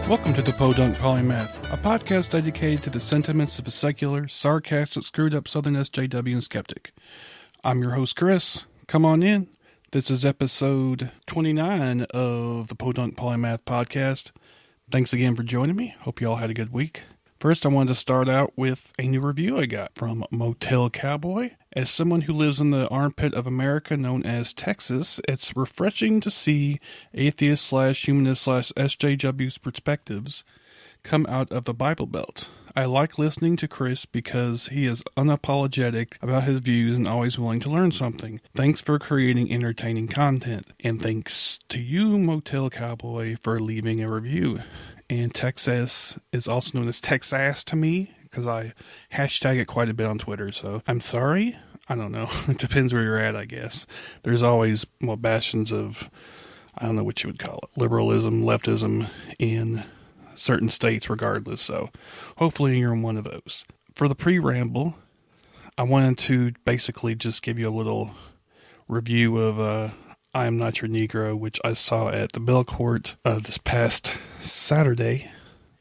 Welcome to the Podunk Polymath, a podcast dedicated to the sentiments of a secular, sarcastic, screwed-up Southern SJW and skeptic. I'm your host, Chris. Come on in. This is episode 29 of the Podunk Polymath Podcast. Thanks again for joining me. Hope you all had a good week. First, I wanted to start out with a new review I got from Motel Cowboy. As someone who lives in the armpit of America known as Texas, it's refreshing to see atheist/humanist/SJW's perspectives come out of the Bible Belt. I like listening to Chris because he is unapologetic about his views and always willing to learn something. Thanks for creating entertaining content. And thanks to you, Motel Cowboy, for leaving a review. And Texas is also known as Texas to me because I hashtag it quite a bit on Twitter. So I'm sorry. I don't know. It depends where you're at, I guess. There's always bastions of, I don't know what you would call it, liberalism, leftism in certain states regardless. So hopefully you're in one of those. For the pre-ramble, I wanted to basically just give you a little review of I Am Not Your Negro, which I saw at the Bell Court this past Saturday.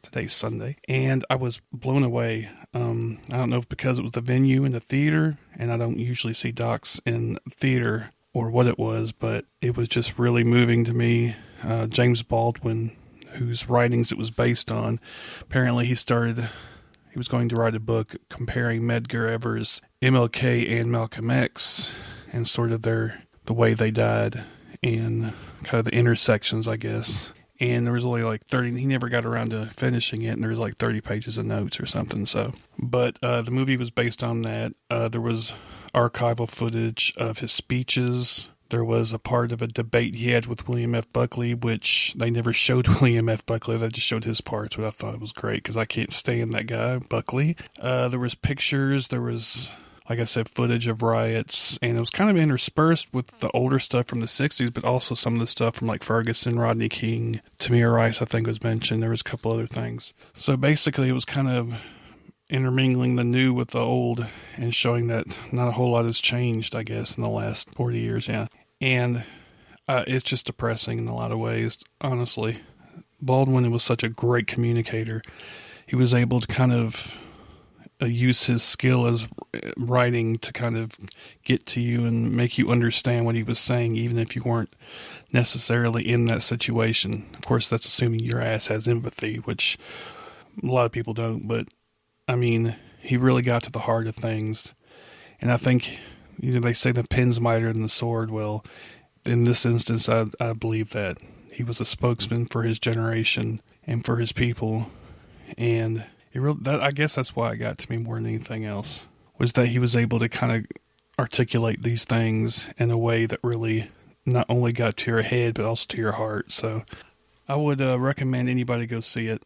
Today's Sunday. And I was blown away. I don't know if because it was the venue in the theater, and I don't usually see docs in theater or what it was, but it was just really moving to me. James Baldwin, whose writings it was based on, apparently he was going to write a book comparing Medgar Evers' MLK and Malcolm X and sort of the way they died and kind of the intersections, I guess. And there was only like 30, he never got around to finishing it, and there was like 30 pages of notes or something. But the movie was based on that. There was archival footage of his speeches. There was a part of a debate he had with William F. Buckley, which they never showed William F. Buckley. They just showed his parts, which I thought was great because I can't stand that guy, Buckley. There was pictures. There was, like I said, footage of riots, and it was kind of interspersed with the older stuff from the 60s, but also some of the stuff from like Ferguson, Rodney King, Tamir Rice, I think was mentioned. There was a couple other things. So basically it was kind of intermingling the new with the old and showing that not a whole lot has changed, I guess, in the last 40 years. Yeah. And it's just depressing in a lot of ways, honestly. Baldwin was such a great communicator. He was able to kind of use his skill as writing to kind of get to you and make you understand what he was saying, even if you weren't necessarily in that situation. Of course, that's assuming your ass has empathy, which a lot of people don't, but I mean, he really got to the heart of things. And I think, they say the pen's mightier than the sword. Well, in this instance, I believe that he was a spokesman for his generation and for his people. And I guess that's why it got to me more than anything else, was that he was able to kind of articulate these things in a way that really not only got to your head, but also to your heart. So I would recommend anybody go see it.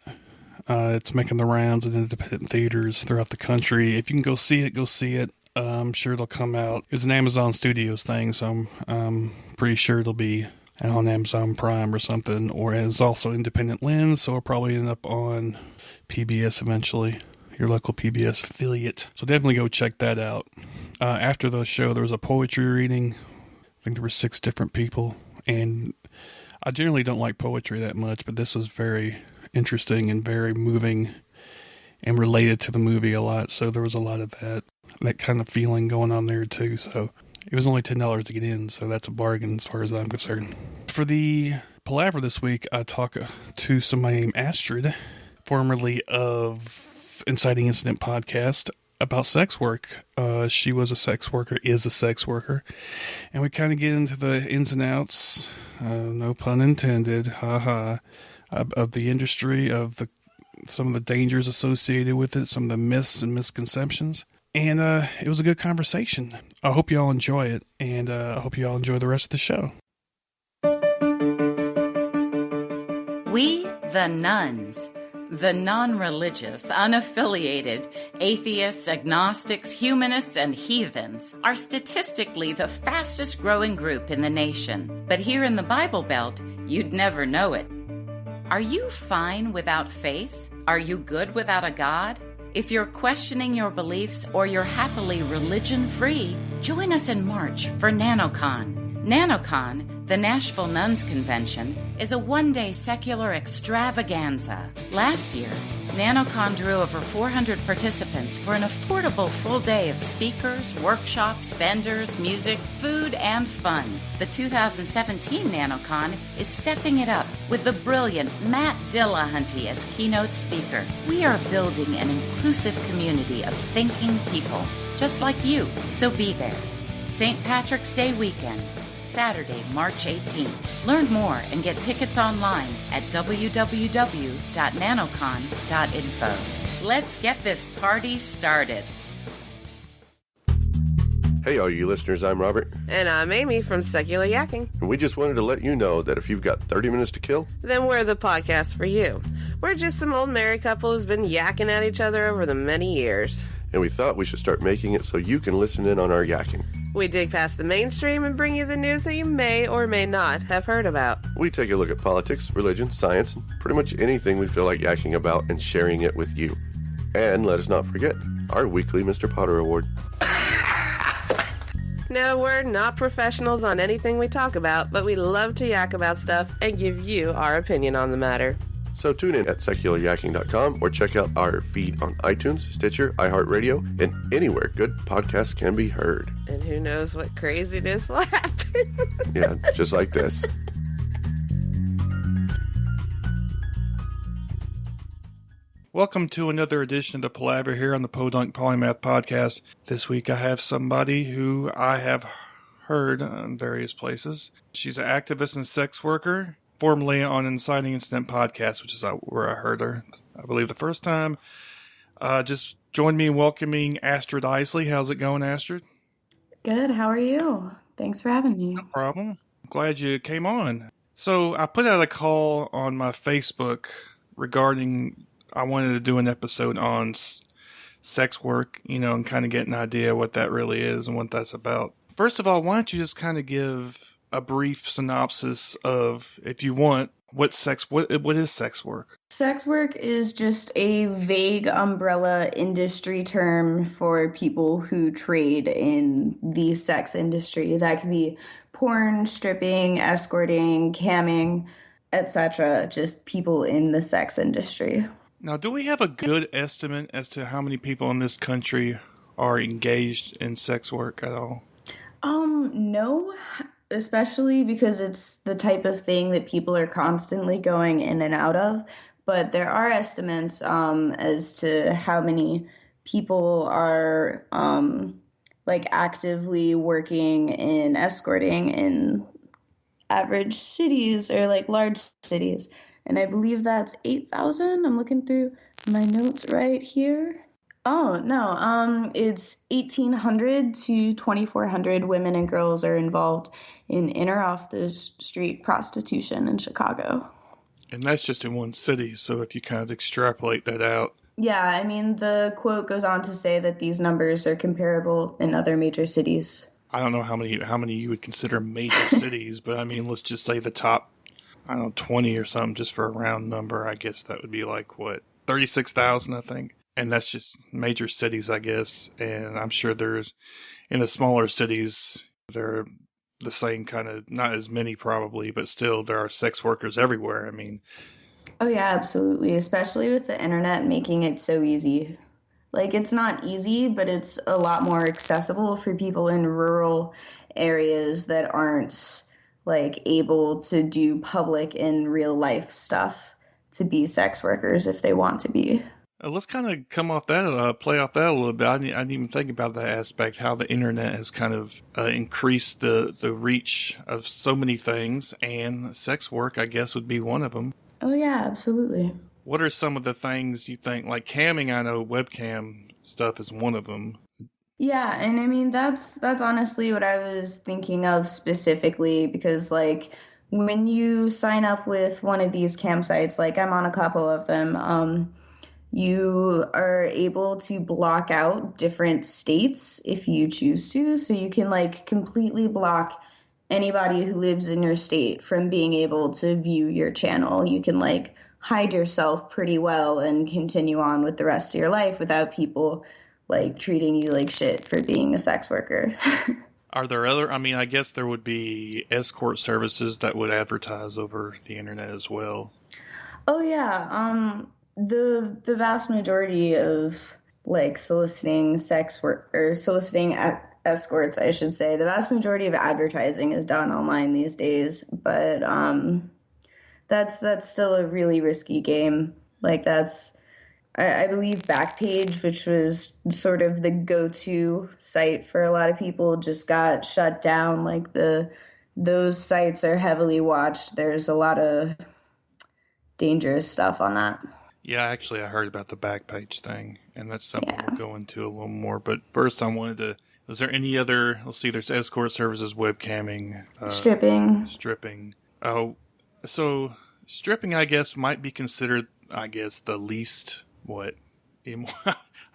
It's making the rounds in independent theaters throughout the country. If you can go see it, go see it. I'm sure it'll come out. It was an Amazon Studios thing, so I'm pretty sure it'll be on Amazon Prime or something. Or it's also independent lens, so it'll probably end up on PBS eventually, your local PBS affiliate. So definitely go check that out. After the show, there was a poetry reading. I think there were 6 different people. And I generally don't like poetry that much, but this was very interesting and very moving and related to the movie a lot. So there was a lot of that kind of feeling going on there too. So it was only $10 to get in, so that's a bargain as far as I'm concerned. For the palaver this week, I talk to somebody named Astrid, formerly of Inciting Incident Podcast, about sex work. She was a sex worker, is a sex worker, and we kind of get into the ins and outs, no pun intended, of the industry, of some of the dangers associated with it, some of the myths and misconceptions. And it was a good conversation. I hope you all enjoy it, and I hope you all enjoy the rest of the show. We, the nuns, the non-religious, unaffiliated, atheists, agnostics, humanists, and heathens, are statistically the fastest growing group in the nation. But here in the Bible Belt, you'd never know it. Are you fine without faith? Are you good without a God? If you're questioning your beliefs or you're happily religion-free, join us in March for NanoCon. NanoCon, the Nashville Nuns Convention, is a one-day secular extravaganza. Last year, NanoCon drew over 400 participants for an affordable full day of speakers, workshops, vendors, music, food, and fun. The 2017 NanoCon is stepping it up with the brilliant Matt Dillahunty as keynote speaker. We are building an inclusive community of thinking people, just like you, so be there. St. Patrick's Day weekend, Saturday, March 18th. Learn more and get tickets online at www.nanocon.info. Let's get this party started. Hey, all you listeners, I'm Robert. And I'm Amy from Secular Yakking. And we just wanted to let you know that if you've got 30 minutes to kill, then we're the podcast for you. We're just some old married couple who's been yakking at each other over the many years. And we thought we should start making it so you can listen in on our yakking. We dig past the mainstream and bring you the news that you may or may not have heard about. We take a look at politics, religion, science, and pretty much anything we feel like yakking about and sharing it with you. And let us not forget our weekly Mr. Potter Award. No, we're not professionals on anything we talk about, but we love to yak about stuff and give you our opinion on the matter. So tune in at secularyakking.com or check out our feed on iTunes, Stitcher, iHeartRadio, and anywhere good podcasts can be heard. And who knows what craziness will happen. Yeah, just like this. Welcome to another edition of the Palaver here on the Podunk Polymath Podcast. This week I have somebody who I have heard in various places. She's an activist and sex worker, formerly on Inciting Incident Podcast, which is where I heard her, I believe, the first time. Just join me in welcoming Astrid Isley. How's it going, Astrid? Good. How are you? Thanks for having me. No problem. Glad you came on. So I put out a call on my Facebook regarding I wanted to do an episode on sex work, and kind of get an idea what that really is and what that's about. First of all, why don't you just kind of give a brief synopsis of, if you want, what is sex work? Sex work is just a vague umbrella industry term for people who trade in the sex industry. That could be porn, stripping, escorting, camming, etc. Just people in the sex industry. Now, do we have a good estimate as to how many people in this country are engaged in sex work at all? No, especially because it's the type of thing that people are constantly going in and out of. But there are estimates as to how many people are actively working in escorting in average cities or large cities. And I believe that's 8,000. I'm looking through my notes right here. Oh, no. It's 1,800 to 2,400 women and girls are involved in in or off the street prostitution in Chicago. And that's just in one city. So if you kind of extrapolate that out. Yeah, I mean, the quote goes on to say that these numbers are comparable in other major cities. I don't know how many you would consider major cities, but I mean, let's just say the top, 20 or something, just for a round number. I guess that would be 36,000, I think. And that's just major cities, I guess. And I'm sure there's, in the smaller cities, they're the same kind of, not as many probably, but still there are sex workers everywhere. I mean. Oh, yeah, absolutely. Especially with the internet making it so easy. It's not easy, but it's a lot more accessible for people in rural areas that aren't able to do public and real life stuff to be sex workers if they want to be. Let's kind of come off that, play off that a little bit. I didn't even think about that aspect, how the internet has kind of increased the reach of so many things, and sex work, I guess, would be one of them. Oh, yeah, absolutely. What are some of the things you think, camming? I know webcam stuff is one of them. Yeah, and I mean, that's honestly what I was thinking of specifically, because when you sign up with one of these campsites, I'm on a couple of them, you are able to block out different states if you choose to. So you can completely block anybody who lives in your state from being able to view your channel. You can hide yourself pretty well and continue on with the rest of your life without people treating you like shit for being a sex worker. Are there other, I mean, I guess there would be escort services that would advertise over the internet as well. Oh yeah, the vast majority of like soliciting sex work or soliciting escorts, I should say, the vast majority of advertising is done online these days. But that's still a really risky game. Like I believe Backpage, which was sort of the go-to site for a lot of people, just got shut down. Like those sites are heavily watched. There's a lot of dangerous stuff on that. Yeah, actually, I heard about the Backpage thing, and that's something we'll go into a little more. But first, I wanted to, is there any other, let's see, there's escort services, webcamming. Stripping. Oh, so stripping, I guess, might be considered, I guess, the least, I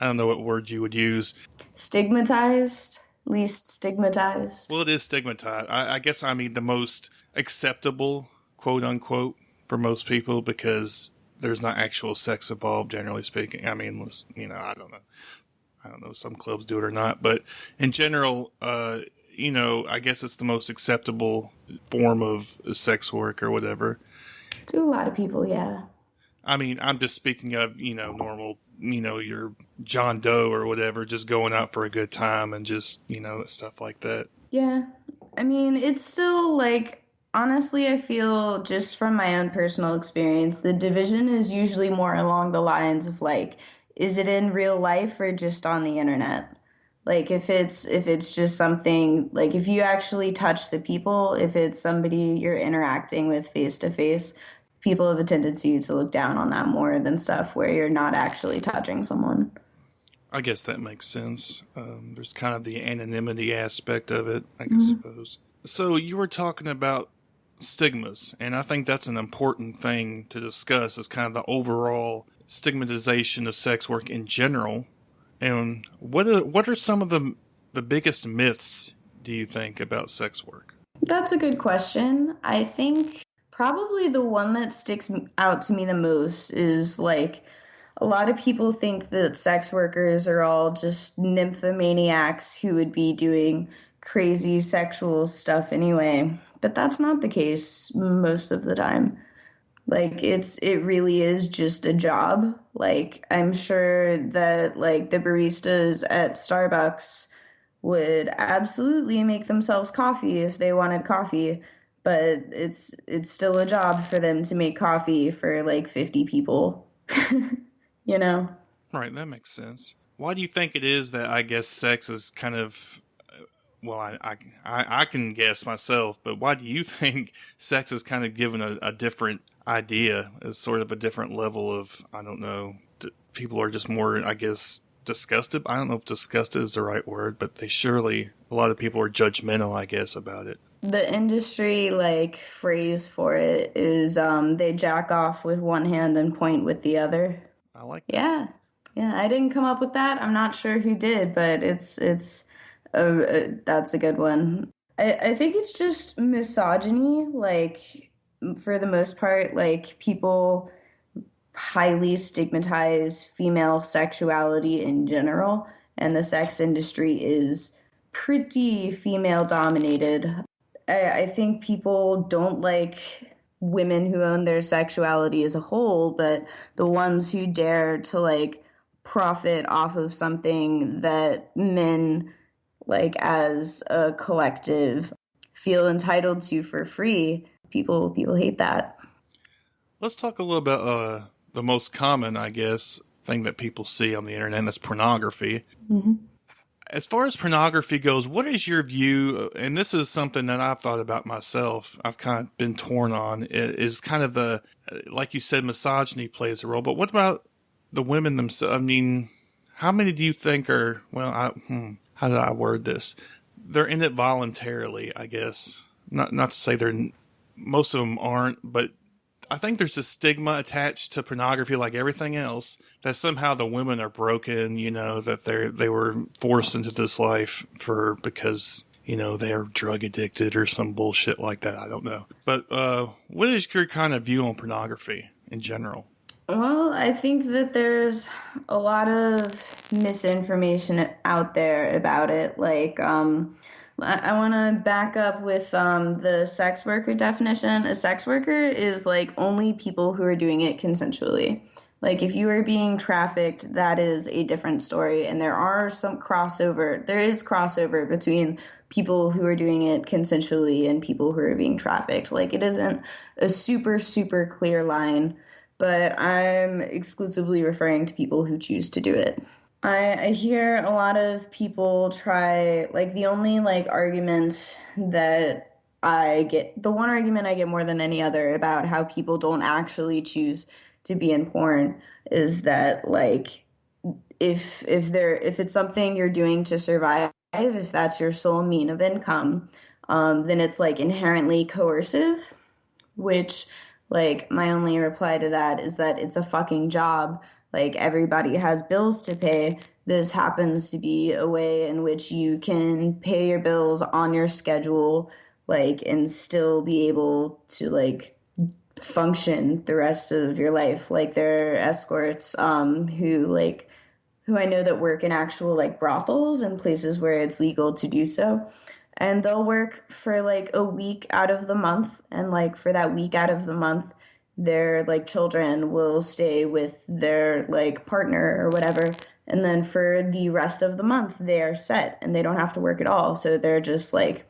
don't know what word you would use. Stigmatized? Least stigmatized? Well, it is stigmatized. I guess, I mean, the most acceptable, quote unquote, for most people, because there's not actual sex involved, generally speaking. I mean, you know, I don't know, some clubs do it or not, but in general, you know, I guess it's the most acceptable form of sex work or whatever. To a lot of people, yeah. I mean, I'm just speaking of, you know, normal, you know, your John Doe or whatever, just going out for a good time and just, you know, stuff like that. Yeah. I mean, it's still like, honestly, I feel just from my own personal experience, the division is usually more along the lines of like, is it in real life or just on the internet? Like if it's just something, like if you actually touch the people, if it's somebody you're interacting with face to face, people have a tendency to look down on that more than stuff where you're not actually touching someone. I guess that makes sense. There's kind of the anonymity aspect of it, I suppose. So you were talking about stigmas, and I think that's an important thing to discuss, is kind of the overall stigmatization of sex work in general. And what are some of the biggest myths, do you think, about sex work? That's a good question. I think probably the one that sticks out to me the most is like a lot of people think that sex workers are all just nymphomaniacs who would be doing crazy sexual stuff anyway. But that's not the case most of the time. Like it really is just a job. Like I'm sure that like the baristas at Starbucks would absolutely make themselves coffee if they wanted coffee, but it's still a job for them to make coffee for like 50 people. You know? Right, that makes sense. Why do you think it is that, I guess, sex is kind of, well, I can guess myself, but why do you think sex is kind of given a different idea, as sort of a different level of, I don't know, people are just more, I guess, disgusted? I don't know if disgusted is the right word, but a lot of people are judgmental, I guess, about it. The industry, like, phrase for it is they jack off with one hand and point with the other. I like that. Yeah, I didn't come up with that. I'm not sure who did, but that's a good one. I think it's just misogyny, like, for the most part, like, people highly stigmatize female sexuality in general, and the sex industry is pretty female dominated. I think people don't like women who own their sexuality as a whole, but the ones who dare to like profit off of something that men, like as a collective, feel entitled to for free, people hate that. Let's talk a little about the most common, I guess, thing that people see on the internet, and that's pornography. Mm-hmm. As far as pornography goes, what is your view, and this is something that I've thought about myself, I've kind of been torn on, is kind of the, like you said, misogyny plays a role, but what about the women themselves? I mean, how many do you think are, well, how do I word this? They're in it voluntarily, I guess. Not to say most of them aren't, but I think there's a stigma attached to pornography, like everything else, that somehow the women are broken, you know, that they were forced into this life because, you know, they're drug addicted or some bullshit like that. I don't know. But what is your kind of view on pornography in general? Well, I think that there's a lot of misinformation out there about it. Like, I want to back up with the sex worker definition. A sex worker is like only people who are doing it consensually. Like if you are being trafficked, that is a different story. And there is crossover between people who are doing it consensually and people who are being trafficked. Like it isn't a super, super clear line, but I'm exclusively referring to people who choose to do it. I hear a lot of people try, like the only like argument that the one argument I get more than any other about how people don't actually choose to be in porn is that like if it's something you're doing to survive, if that's your sole mean of income, then it's like inherently coercive, which like my only reply to that is that it's a fucking job. Like everybody has bills to pay. This happens to be a way in which you can pay your bills on your schedule, like, and still be able to like function the rest of your life. Like there are escorts who I know that work in actual like brothels and places where it's legal to do so. And they'll work for like a week out of the month. And like for that week out of the month, their like children will stay with their like partner or whatever. And then for the rest of the month, they are set and they don't have to work at all. So they're just like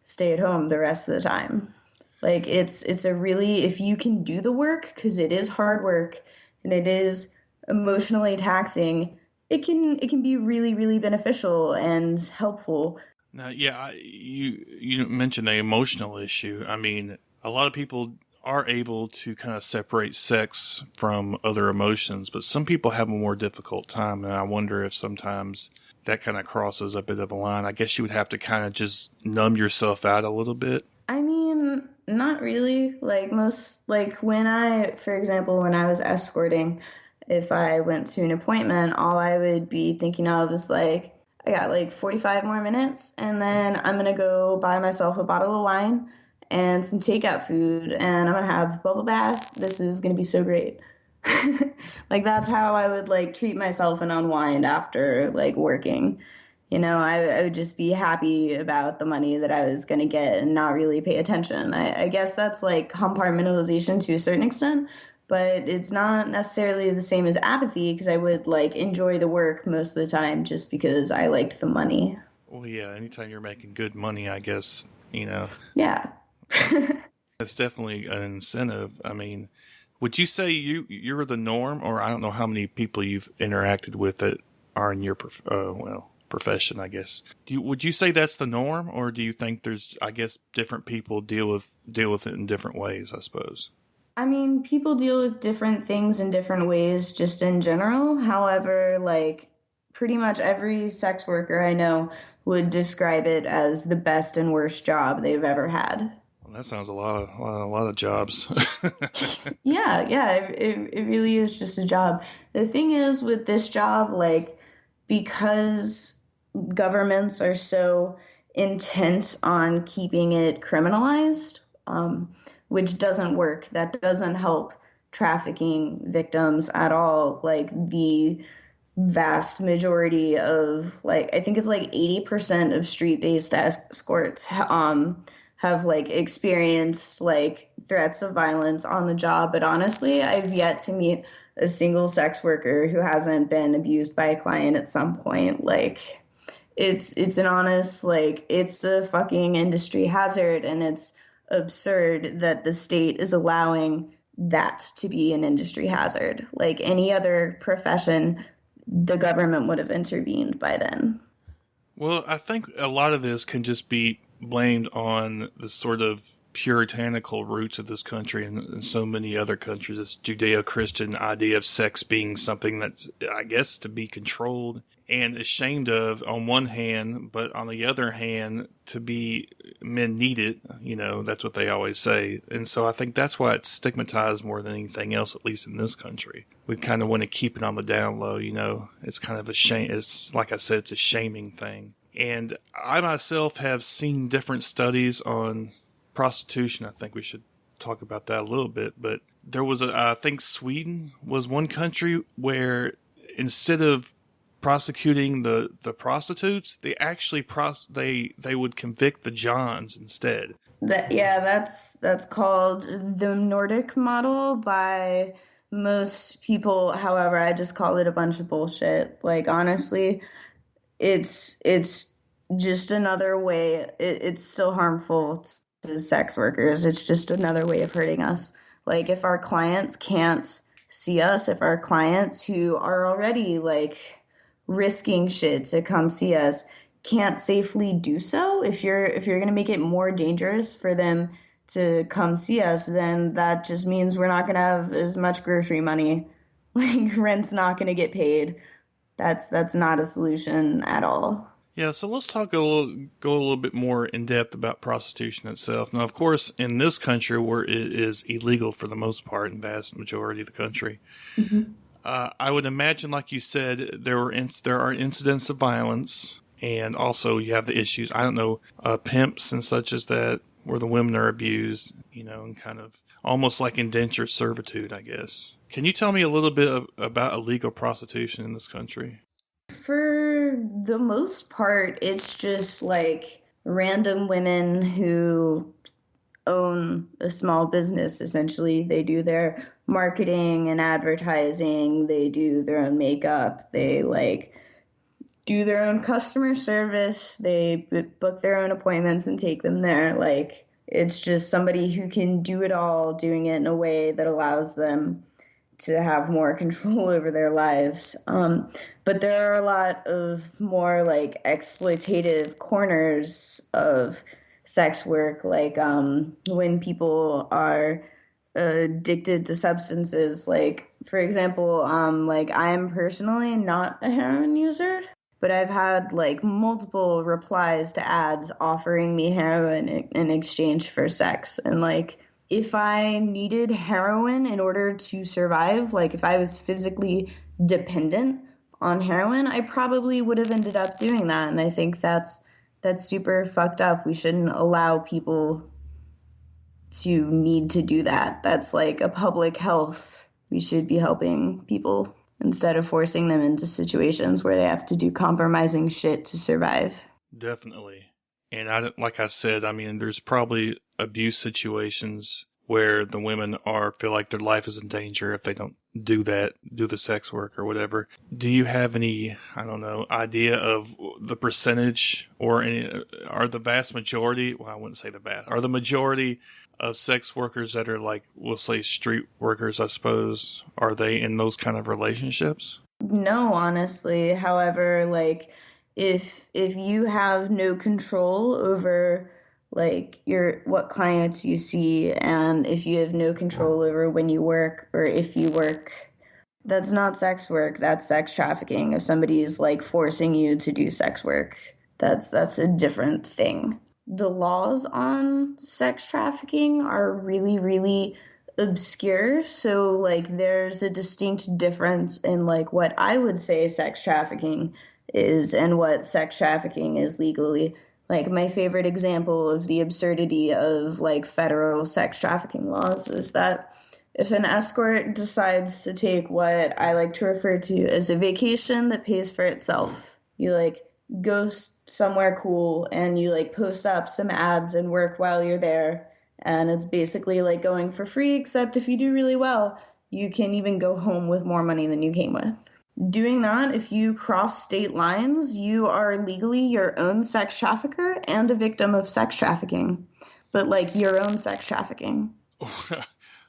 stay at home the rest of the time. Like it's a really, if you can do the work, because it is hard work and it is emotionally taxing, it can be really, really beneficial and helpful. Now, yeah, you mentioned the emotional issue. I mean, a lot of people are able to kind of separate sex from other emotions, but some people have a more difficult time, and I wonder if sometimes that kind of crosses a bit of a line. I guess you would have to kind of just numb yourself out a little bit. I mean, not really. Like for example, when I was escorting, if I went to an appointment, all I would be thinking of is like, I got like 45 more minutes, and then I'm going to go buy myself a bottle of wine and some takeout food, and I'm going to have a bubble bath. This is going to be so great. Like, that's how I would like treat myself and unwind after like working. You know, I would just be happy about the money that I was going to get and not really pay attention. I guess that's like compartmentalization to a certain extent, but it's not necessarily the same as apathy, because I would like enjoy the work most of the time just because I liked the money. Well, yeah, anytime you're making good money, I guess, you know. Yeah. It's definitely an incentive. I mean, would you say you're the norm, or I don't know how many people you've interacted with that are in your profession, I guess. Would you say that's the norm, or do you think there's, I guess, different people deal with it in different ways, I suppose? I mean, people deal with different things in different ways just in general. However, like pretty much every sex worker I know would describe it as the best and worst job they've ever had. Well, that sounds a lot of jobs. Yeah, it really is just a job. The thing is with this job, like, because governments are so intent on keeping it criminalized, which doesn't work. That doesn't help trafficking victims at all. Like the vast majority of, like, I think it's like 80% of street-based escorts have like experienced like threats of violence on the job. But honestly, I've yet to meet a single sex worker who hasn't been abused by a client at some point. Like it's an honest, like, it's a fucking industry hazard, and it's absurd that the state is allowing that to be an industry hazard. Like any other profession, the government would have intervened by then. Well, I think a lot of this can just be blamed on the sort of puritanical roots of this country and so many other countries. This Judeo-Christian idea of sex being something that's, I guess, to be controlled and ashamed of on one hand, but on the other hand, men need it. You know, that's what they always say. And so I think that's why it's stigmatized more than anything else, at least in this country. We kind of want to keep it on the down low, you know. It's kind of a shame. It's, like I said, it's a shaming thing. And I myself have seen different studies on prostitution. I think we should talk about that a little bit. But there was I think Sweden was one country where instead of prosecuting the prostitutes, they actually they would convict the Johns instead. That's called the Nordic model by most people. However, I just call it a bunch of bullshit. Like, honestly, it's just another way. It's still harmful to sex workers. It's just another way of hurting us. Like, if our clients can't see us, if our clients who are already like risking shit to come see us can't safely do so, if you're going to make it more dangerous for them to come see us, then that just means we're not going to have as much grocery money. Like, rent's not going to get paid. That's not a solution at all. Yeah, so let's go a little bit more in depth about prostitution itself. Now, of course, in this country where it is illegal for the most part, in vast majority of the country, Mm-hmm. I would imagine, like you said, there are incidents of violence, and also you have the issues, I don't know, pimps and such as that, where the women are abused, and kind of almost like indentured servitude, I guess. Can you tell me a little bit about illegal prostitution in this country? For the most part, it's just like random women who own a small business, essentially. They do their marketing and advertising, they do their own makeup, they do their own customer service, they book their own appointments and take them there. Like, it's just somebody who can do it all, doing it in a way that allows them to have more control over their lives. But there are a lot of more like exploitative corners of sex work, like when people are addicted to substances. Like, for example, like, I'm personally not a heroin user, but I've had like multiple replies to ads offering me heroin in exchange for sex. And like, if I needed heroin in order to survive, like if I was physically dependent on heroin, I probably would have ended up doing that. And I think that's super fucked up. We shouldn't allow people to need to do that. That's like a public health. We should be helping people instead of forcing them into situations where they have to do compromising shit to survive. Definitely. And like I said, I mean, there's probably abuse situations where the women feel like their life is in danger if they don't do the sex work or whatever. Do you have any, I don't know, idea of the percentage are the vast majority, well, I wouldn't say the vast, are the majority of sex workers that are like, we'll say street workers, I suppose, are they in those kind of relationships? No, honestly. However, like, if you have no control over like what clients you see, and if you have no control over when you work or if you work, that's not sex work, that's sex trafficking. If somebody is like forcing you to do sex work, that's a different thing. The laws on sex trafficking are really, really obscure. So like, there's a distinct difference in like what I would say sex trafficking is and what sex trafficking is legally. Like, my favorite example of the absurdity of like federal sex trafficking laws is that if an escort decides to take what I like to refer to as a vacation that pays for itself, you like go somewhere cool and you like post up some ads and work while you're there, and it's basically like going for free, except if you do really well, you can even go home with more money than you came with. Doing that, if you cross state lines, you are legally your own sex trafficker and a victim of sex trafficking, but like your own sex trafficking.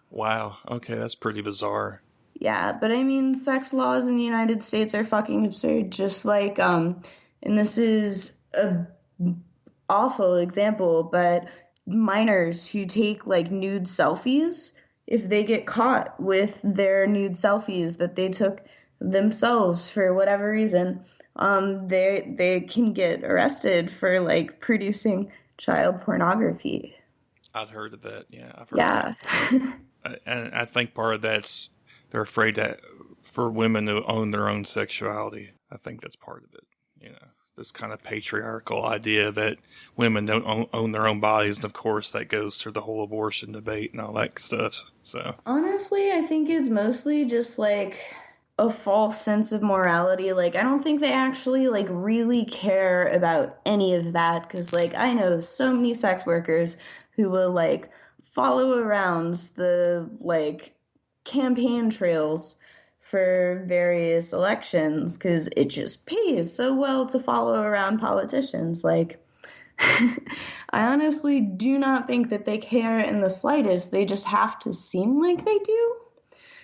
Wow. Okay, that's pretty bizarre. Yeah, but I mean, sex laws in the United States are fucking absurd. Just like, and this is a awful example, but minors who take like nude selfies, if they get caught with their nude selfies that they took themselves for whatever reason, they can get arrested for like producing child pornography. I've heard of that. Yeah, I've heard of that. And I think part of that's they're afraid that for women to own their own sexuality. I think that's part of it. This kind of patriarchal idea that women don't own their own bodies, and of course that goes through the whole abortion debate and all that stuff. So honestly, I think it's mostly just like a false sense of morality. Like, I don't think they actually, like, really care about any of that, because, like, I know so many sex workers who will, like, follow around the, like, campaign trails for various elections, because it just pays so well to follow around politicians. Like, I honestly do not think that they care in the slightest. They just have to seem like they do.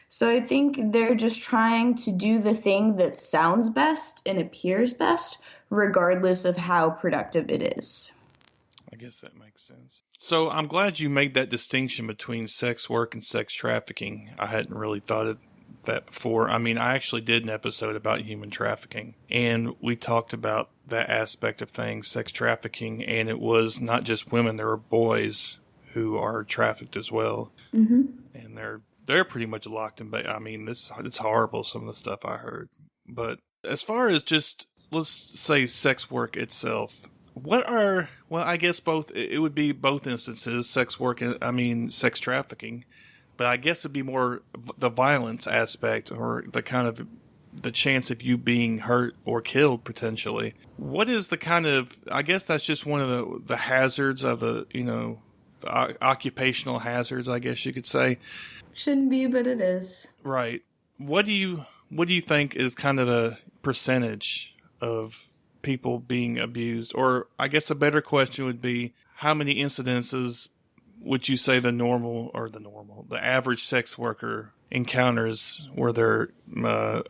So I think they're just trying to do the thing that sounds best and appears best, regardless of how productive it is. I guess that makes sense. So I'm glad you made that distinction between sex work and sex trafficking. I hadn't really thought of that before. I mean, I actually did an episode about human trafficking, and we talked about that aspect of things, sex trafficking, and it was not just women, there were boys who are trafficked as well. Mm-hmm. And they're pretty much locked in. But I mean, it's horrible, some of the stuff I heard. But as far as just, let's say, sex work itself, I guess it would be both instances, sex work, sex trafficking. But I guess it'd be more the violence aspect, or the kind of the chance of you being hurt or killed potentially. What is the kind of, I guess that's just one of the hazards of the occupational hazards, I guess you could say. Shouldn't be, but it is. Right. What do you think is kind of the percentage of people being abused? Or I guess a better question would be, how many incidences would you say the average sex worker encounters where they're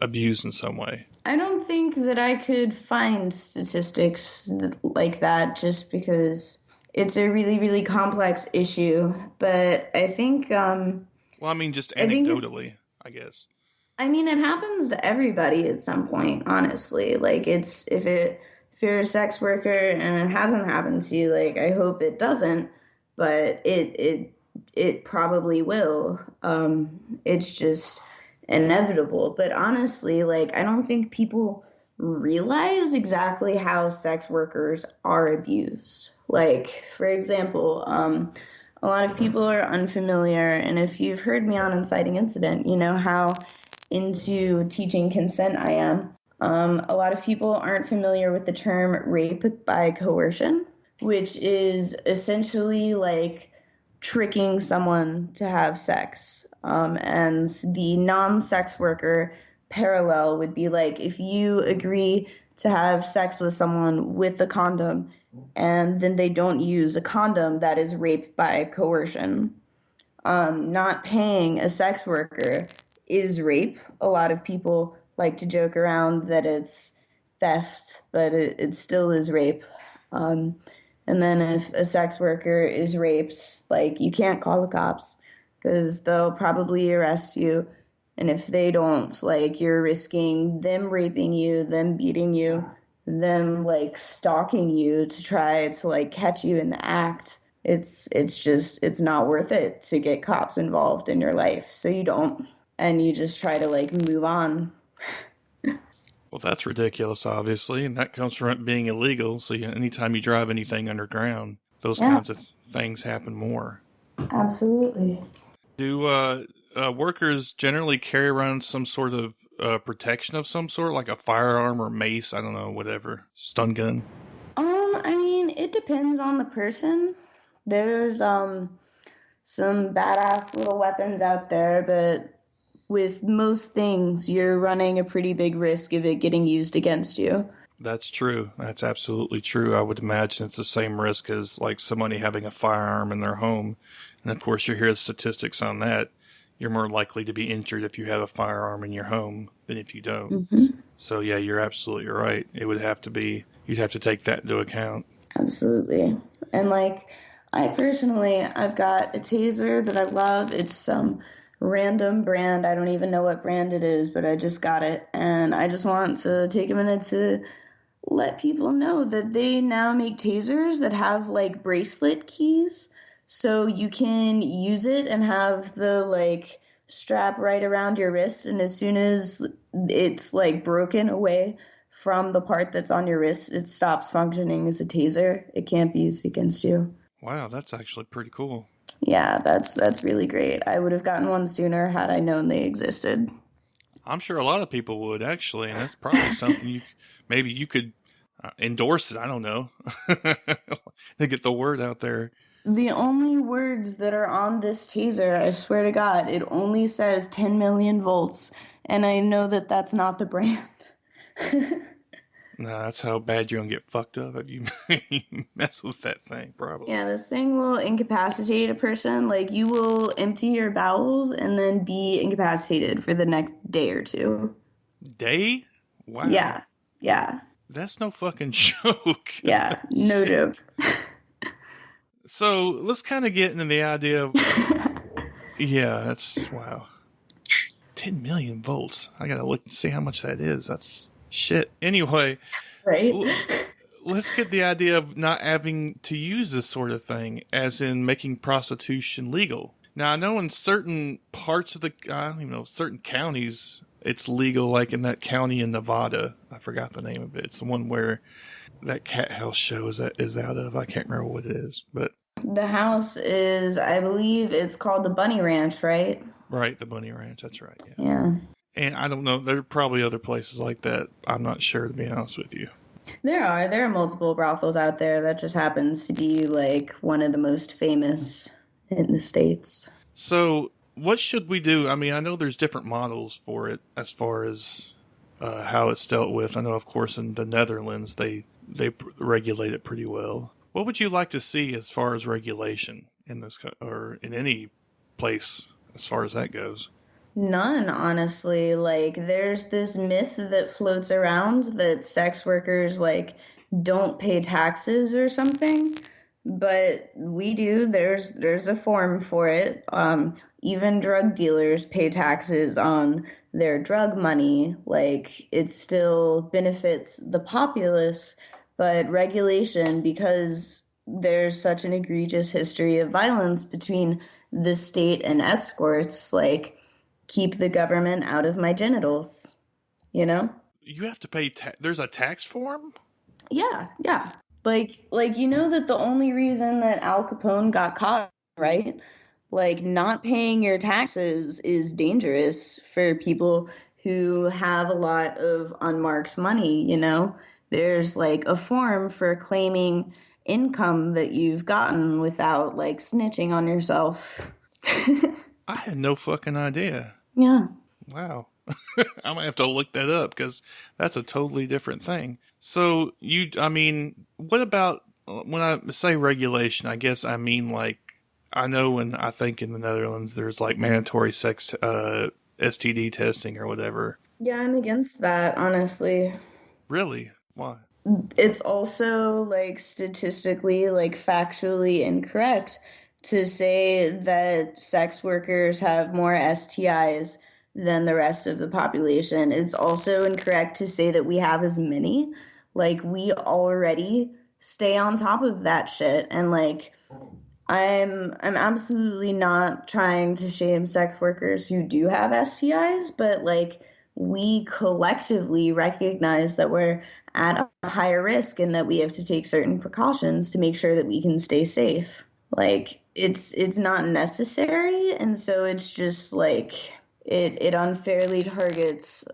abused in some way? I don't think that I could find statistics like that, just because it's a really, really complex issue. But I think... just anecdotally, I guess. I mean, it happens to everybody at some point, honestly. Like, if you're a sex worker and it hasn't happened to you, like, I hope it doesn't, but it probably will. It's just inevitable. But honestly, like, I don't think people realize exactly how sex workers are abused. Like, for example, a lot of people are unfamiliar, and if you've heard me on Inciting Incident, you know how into teaching consent I am. A lot of people aren't familiar with the term rape by coercion, which is essentially like tricking someone to have sex. And the non-sex worker parallel would be like, if you agree to have sex with someone with a condom and then they don't use a condom, that is rape by coercion. Not paying a sex worker is rape. A lot of people like to joke around that it's theft, but it still is rape. And then if a sex worker is raped, like, you can't call the cops because they'll probably arrest you. And if they don't, like, you're risking them raping you, them beating you, them, like, stalking you to try to, like, catch you in the act. It's not worth it to get cops involved in your life. So you don't. And you just try to, like, move on. Well, that's ridiculous, obviously, and that comes from it being illegal. So anytime you drive anything underground, those kinds of things happen more. Absolutely. Do workers generally carry around some sort of protection of some sort, like a firearm or mace? I don't know, whatever, stun gun. I mean, it depends on the person. There's some badass little weapons out there, but with most things, you're running a pretty big risk of it getting used against you. That's true. That's absolutely true. I would imagine it's the same risk as, like, somebody having a firearm in their home. And of course, you hear the statistics on that. You're more likely to be injured if you have a firearm in your home than if you don't. Mm-hmm. So yeah, you're absolutely right. It would have to be, you'd have to take that into account. Absolutely. And, like, I've got a taser that I love. It's some random brand. I don't even know what brand it is, but I just got it. And I just want to take a minute to let people know that they now make tasers that have, like, bracelet keys. So you can use it and have the, like, strap right around your wrist. And as soon as it's, like, broken away from the part that's on your wrist, it stops functioning as a taser. It can't be used against you. Wow, that's actually pretty cool. Yeah, that's really great. I would have gotten one sooner had I known they existed. I'm sure a lot of people would, actually, and that's probably something maybe you could endorse it. I don't know. To get the word out there. The only words that are on this taser, I swear to God, it only says 10 million volts, and I know that that's not the brand. No, that's how bad you're going to get fucked up if you mess with that thing, probably. Yeah, this thing will incapacitate a person. Like, you will empty your bowels and then be incapacitated for the next day or two. Day? Wow. Yeah. That's no fucking joke. Yeah, no joke. So, let's kind of get into the idea of... Yeah, that's... Wow. 10 million volts. I gotta look and see how much that is. That's... Shit. Anyway, right? Let's get the idea of not having to use this sort of thing, as in making prostitution legal. Now, I know in certain parts of I don't even know, certain counties, it's legal, like in that county in Nevada. I forgot the name of it. It's the one where that cat house show is out of. I can't remember what it is, but... The house is, I believe it's called the Bunny Ranch, right? Right, the Bunny Ranch. That's right, Yeah. And I don't know, there are probably other places like that. I'm not sure, to be honest with you. There are multiple brothels out there. That just happens to be like one of the most famous in the States. So what should we do? I mean, I know there's different models for it as far as how it's dealt with. I know, of course, in the Netherlands, they regulate it pretty well. What would you like to see as far as regulation in this, or in any place as far as that goes? None, honestly. Like, there's this myth that floats around that sex workers, like, don't pay taxes or something, but we do. There's a form for it. Even drug dealers pay taxes on their drug money. Like, it still benefits the populace, but regulation, because there's such an egregious history of violence between the state and escorts, like, keep the government out of my genitals, you know? You have to pay there's a tax form? Yeah. Like, you know that the only reason that Al Capone got caught, right? Like, not paying your taxes is dangerous for people who have a lot of unmarked money, you know? There's, like, a form for claiming income that you've gotten without, like, snitching on yourself. I had no fucking idea. Yeah. Wow. I might have to look that up, because that's a totally different thing. So, what about, when I say regulation, I guess I mean, like, I know I think in the Netherlands there's, like, mandatory sex, STD testing or whatever. Yeah, I'm against that, honestly. Really? Why? It's also, like, statistically, like, factually incorrect to say that sex workers have more STIs than the rest of the population. It's also incorrect to say that we have as many. Like, we already stay on top of that shit. And, like, I'm absolutely not trying to shame sex workers who do have STIs, but, like, we collectively recognize that we're at a higher risk and that we have to take certain precautions to make sure that we can stay safe. Like, it's not necessary, and so it's just, like, it unfairly targets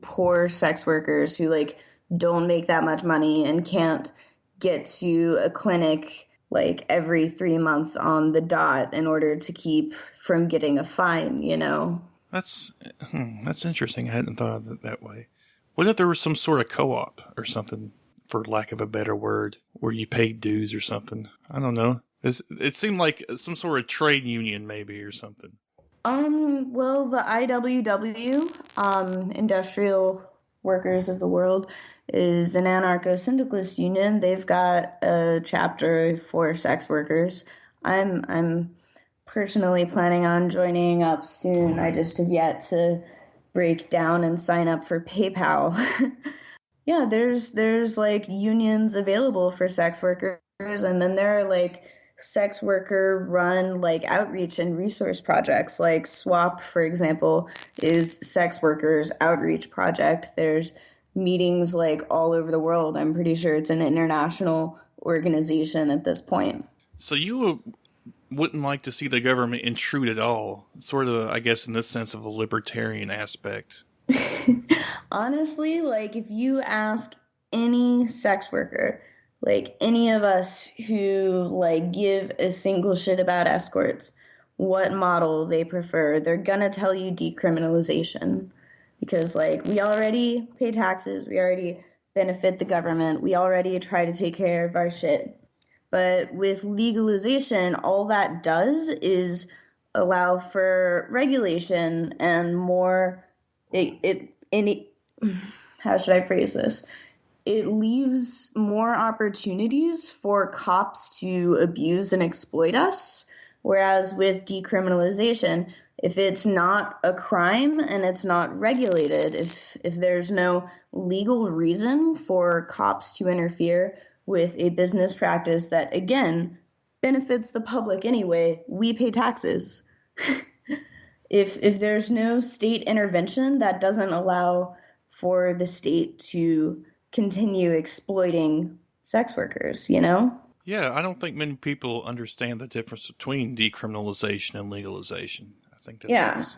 poor sex workers who, like, don't make that much money and can't get to a clinic, like, every 3 months on the dot in order to keep from getting a fine, you know? That's interesting. I hadn't thought of it that way. What if there was some sort of co-op or something, for lack of a better word, where you paid dues or something? I don't know. It seemed like some sort of trade union, maybe, or something. Well, the IWW, Industrial Workers of the World, is an anarcho-syndicalist union. They've got a chapter for sex workers. I'm personally planning on joining up soon. I just have yet to break down and sign up for PayPal. Yeah, there's like unions available for sex workers, and then there are like sex worker run like outreach and resource projects. Like SWAP, for example, is sex workers outreach project. There's meetings like all over the world. I'm pretty sure it's an international organization at this point. So you wouldn't like to see the government intrude at all, sort of, I guess, in this sense of a libertarian aspect. Honestly, like, if you ask any sex worker, like any of us who like give a single shit about escorts, what model they prefer, they're gonna tell you decriminalization. Because like we already pay taxes, we already benefit the government, we already try to take care of our shit. But with legalization, all that does is allow for regulation and more how should I phrase this? It leaves more opportunities for cops to abuse and exploit us. Whereas with decriminalization, if it's not a crime and it's not regulated, if there's no legal reason for cops to interfere with a business practice that, again, benefits the public anyway, we pay taxes. If there's no state intervention, that doesn't allow for the state to continue exploiting sex workers, you know? Yeah, I don't think many people understand the difference between decriminalization and legalization. I think that's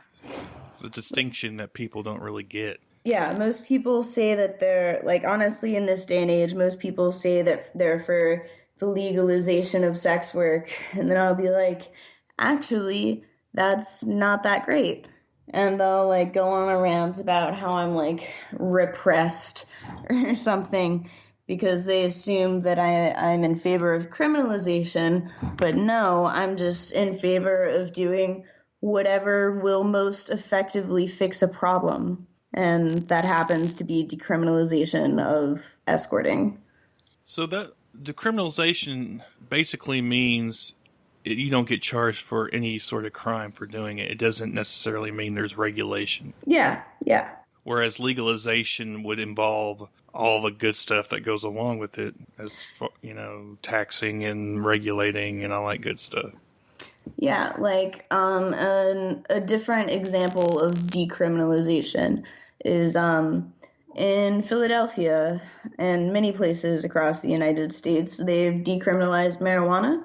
the distinction that people don't really get. Yeah, most people say that they're, like, honestly, in this day and age, most people say that they're for the legalization of sex work. And then I'll be like, actually, that's not that great. And they'll, like, go on a rant about how I'm, like, repressed or something because they assume that I'm in favor of criminalization. But no, I'm just in favor of doing whatever will most effectively fix a problem. And that happens to be decriminalization of escorting. So that decriminalization basically means you don't get charged for any sort of crime for doing it. It doesn't necessarily mean there's regulation. Yeah. Whereas legalization would involve all the good stuff that goes along with it, as you know, taxing and regulating and all that good stuff. Yeah, like a different example of decriminalization is in Philadelphia and many places across the United States, they've decriminalized marijuana.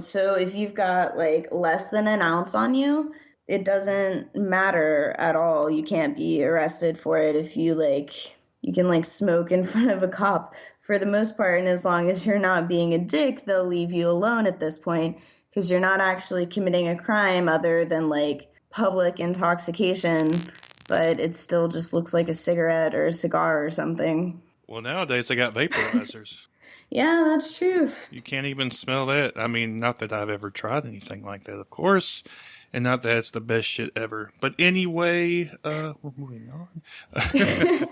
So if you've got like less than an ounce on you, it doesn't matter at all. You can't be arrested for it if you can like smoke in front of a cop for the most part. And as long as you're not being a dick, they'll leave you alone at this point because you're not actually committing a crime other than like public intoxication, but it still just looks like a cigarette or a cigar or something. Well, nowadays they got vaporizers. Yeah, that's true. You can't even smell that. I mean, not that I've ever tried anything like that, of course, and not that it's the best shit ever. But anyway, we're moving on.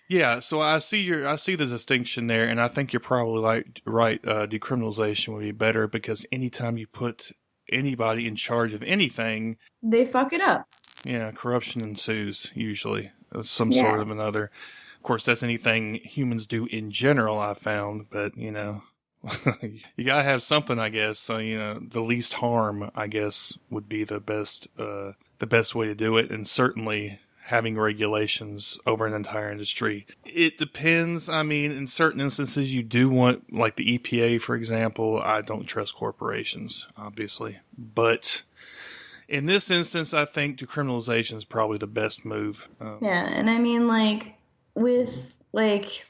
Yeah, so I see the distinction there, and I think you're probably right. Decriminalization would be better because anytime you put anybody in charge of anything, they fuck it up. Yeah, corruption ensues usually of some sort of another. Of course, that's anything humans do in general, I've found, but, you know, you gotta have something, I guess. So, you know, the least harm, I guess, would be the best way to do it, and certainly having regulations over an entire industry. It depends. I mean, in certain instances, you do want, like the EPA, for example. I don't trust corporations, obviously, but in this instance, I think decriminalization is probably the best move. Yeah, and I mean, let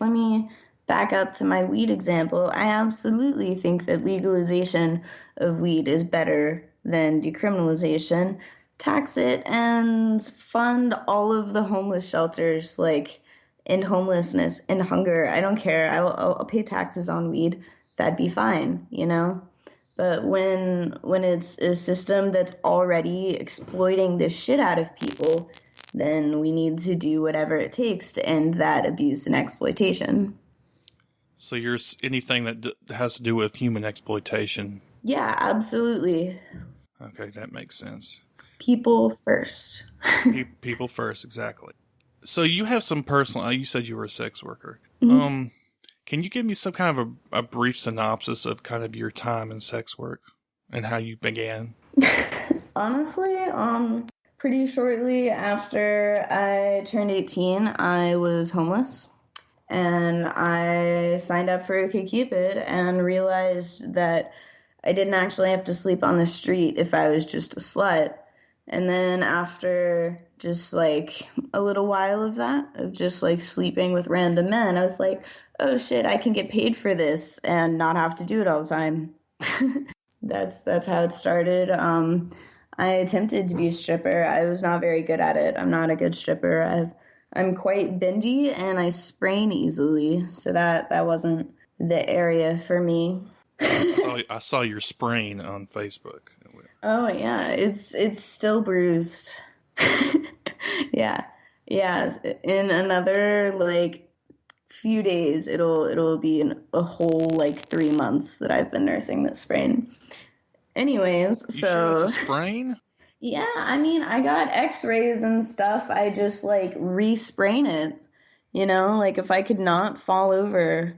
me back up to my weed example. I absolutely think that legalization of weed is better than decriminalization. Tax it and fund all of the homeless shelters, like, end homelessness, end hunger. I don't care. I'll pay taxes on weed. That'd be fine, you know? But when it's a system that's already exploiting the shit out of people, then we need to do whatever it takes to end that abuse and exploitation. So you're anything that has to do with human exploitation? Yeah, absolutely. Okay, that makes sense. People first. People first, exactly. So you have some personal. You said you were a sex worker. Mm-hmm. Can you give me some kind of a brief synopsis of kind of your time in sex work and how you began? Honestly, pretty shortly after I turned 18, I was homeless. And I signed up for OkCupid and realized that I didn't actually have to sleep on the street if I was just a slut. And then after just like a little while of that, of just like sleeping with random men, I was like, oh shit, I can get paid for this and not have to do it all the time. That's how it started. I attempted to be a stripper. I was not very good at it. I'm not a good stripper. I'm quite bendy and I sprain easily, so that wasn't the area for me. I saw your sprain on Facebook. Oh yeah, it's still bruised. Yeah. In another like few days, it'll be a whole like 3 months that I've been nursing this sprain. Anyways, you sure it's a sprain? Yeah, I mean, I got x-rays and stuff. I just like re-sprain it, like if I could not fall over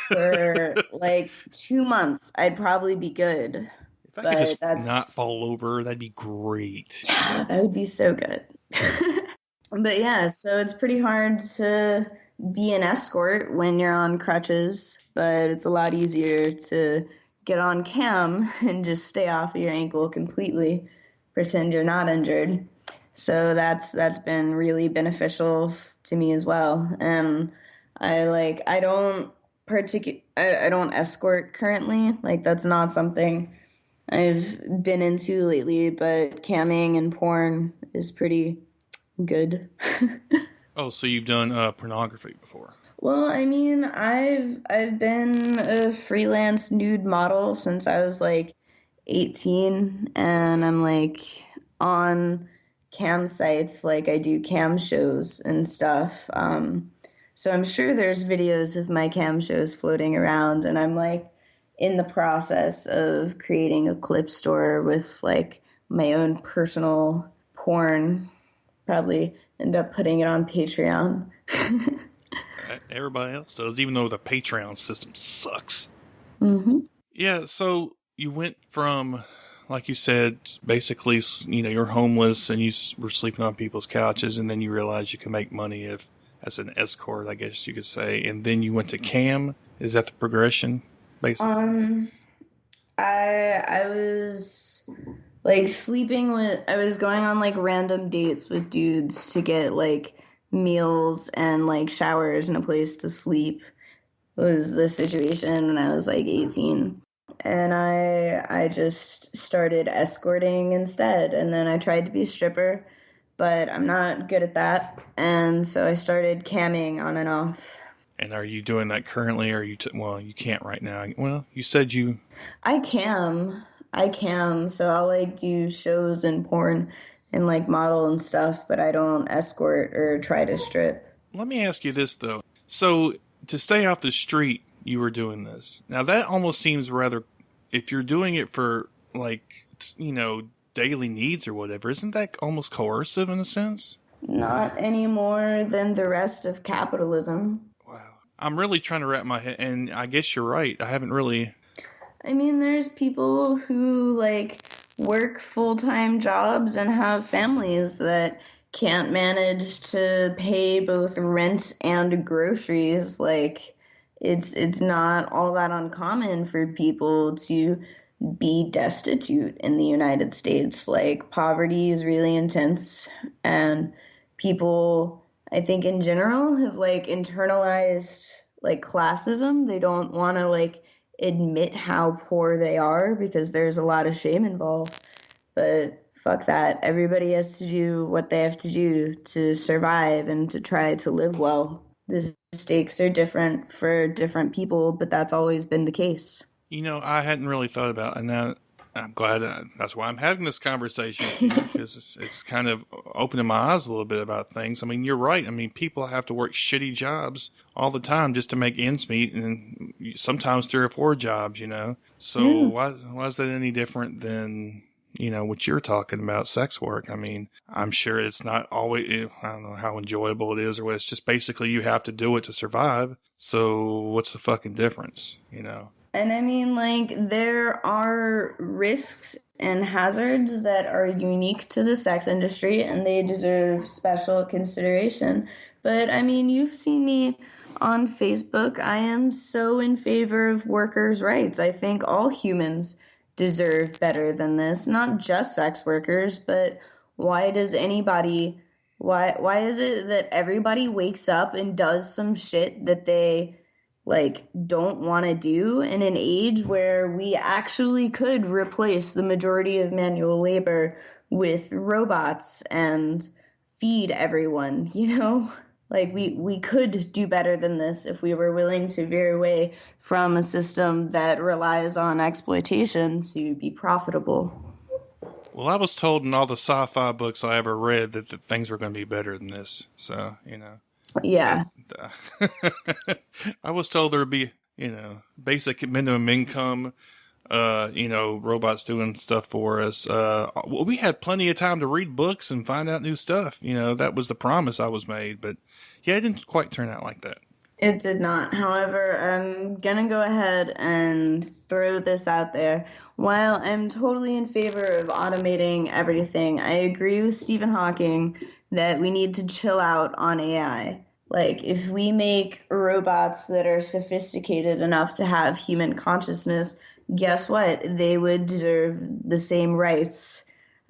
for like 2 months, I'd probably be good. If I could just not fall over, that'd be great. Yeah, that would be so good. But yeah, so it's pretty hard to be an escort when you're on crutches, but it's a lot easier to get on cam and just stay off of your ankle completely, pretend you're not injured. So that's been really beneficial to me as well. And I don't escort currently. Like that's not something I've been into lately, but camming and porn is pretty good. Oh, so you've done pornography before? Well, I mean, I've been a freelance nude model since I was like 18, and I'm like on cam sites, like I do cam shows and stuff. So I'm sure there's videos of my cam shows floating around, and I'm like in the process of creating a clip store with like my own personal porn. Probably end up putting it on Patreon. Everybody else does, even though the Patreon system sucks. Mm-hmm. Yeah, so you went from, like you said, basically, you're homeless and you were sleeping on people's couches, and then you realized you can make money as an escort, I guess you could say, and then you went to cam. Is that the progression, basically? I was like I was going on like random dates with dudes to get like meals and like showers and a place to sleep was the situation when I was like 18. And I just started escorting instead. And then I tried to be a stripper, but I'm not good at that. And so I started camming on and off. And are you doing that currently, or well, you can't right now. Well, you said you... I cam, so I'll like do shows and porn and like model and stuff, but I don't escort or try to strip. Let me ask you this though. So to stay off the street, you were doing this. Now that almost seems rather, if you're doing it for like, daily needs or whatever, isn't that almost coercive in a sense? Not any more than the rest of capitalism. Wow. I'm really trying to wrap my head, and I guess you're right. I haven't really... I mean, there's people who like work full-time jobs and have families that can't manage to pay both rent and groceries. Like it's not all that uncommon for people to be destitute in the United States. Like poverty is really intense, and people, I think in general, have like internalized like classism. They don't want to like admit how poor they are because there's a lot of shame involved. But fuck that. Everybody has to do what they have to do to survive and to try to live well. The stakes are different for different people, but that's always been the case. I hadn't really thought about it, and now I'm glad that's why I'm having this conversation with you, because it's kind of opening my eyes a little bit about things. I mean, you're right. I mean, people have to work shitty jobs all the time just to make ends meet, and sometimes 3 or 4 jobs, So why is that any different than, what you're talking about, sex work? I mean, I'm sure it's not always, I don't know how enjoyable it is or what. It's just basically you have to do it to survive. So what's the fucking difference, And I mean, like, there are risks and hazards that are unique to the sex industry, and they deserve special consideration. But, I mean, you've seen me on Facebook. I am so in favor of workers' rights. I think all humans deserve better than this. Not just sex workers, but why is it that everybody wakes up and does some shit that they like don't want to do in an age where we actually could replace the majority of manual labor with robots and feed everyone, you know? Like we could do better than this if we were willing to veer away from a system that relies on exploitation to be profitable. Well, I was told in all the sci-fi books I ever read that things were going to be better than this. So, you know. Yeah. I was told there would be, basic minimum income, robots doing stuff for us. We had plenty of time to read books and find out new stuff. That was the promise I was made. But, yeah, it didn't quite turn out like that. It did not. However, I'm going to go ahead and throw this out there. While I'm totally in favor of automating everything, I agree with Stephen Hawking that we need to chill out on AI. Like, if we make robots that are sophisticated enough to have human consciousness, guess what? They would deserve the same rights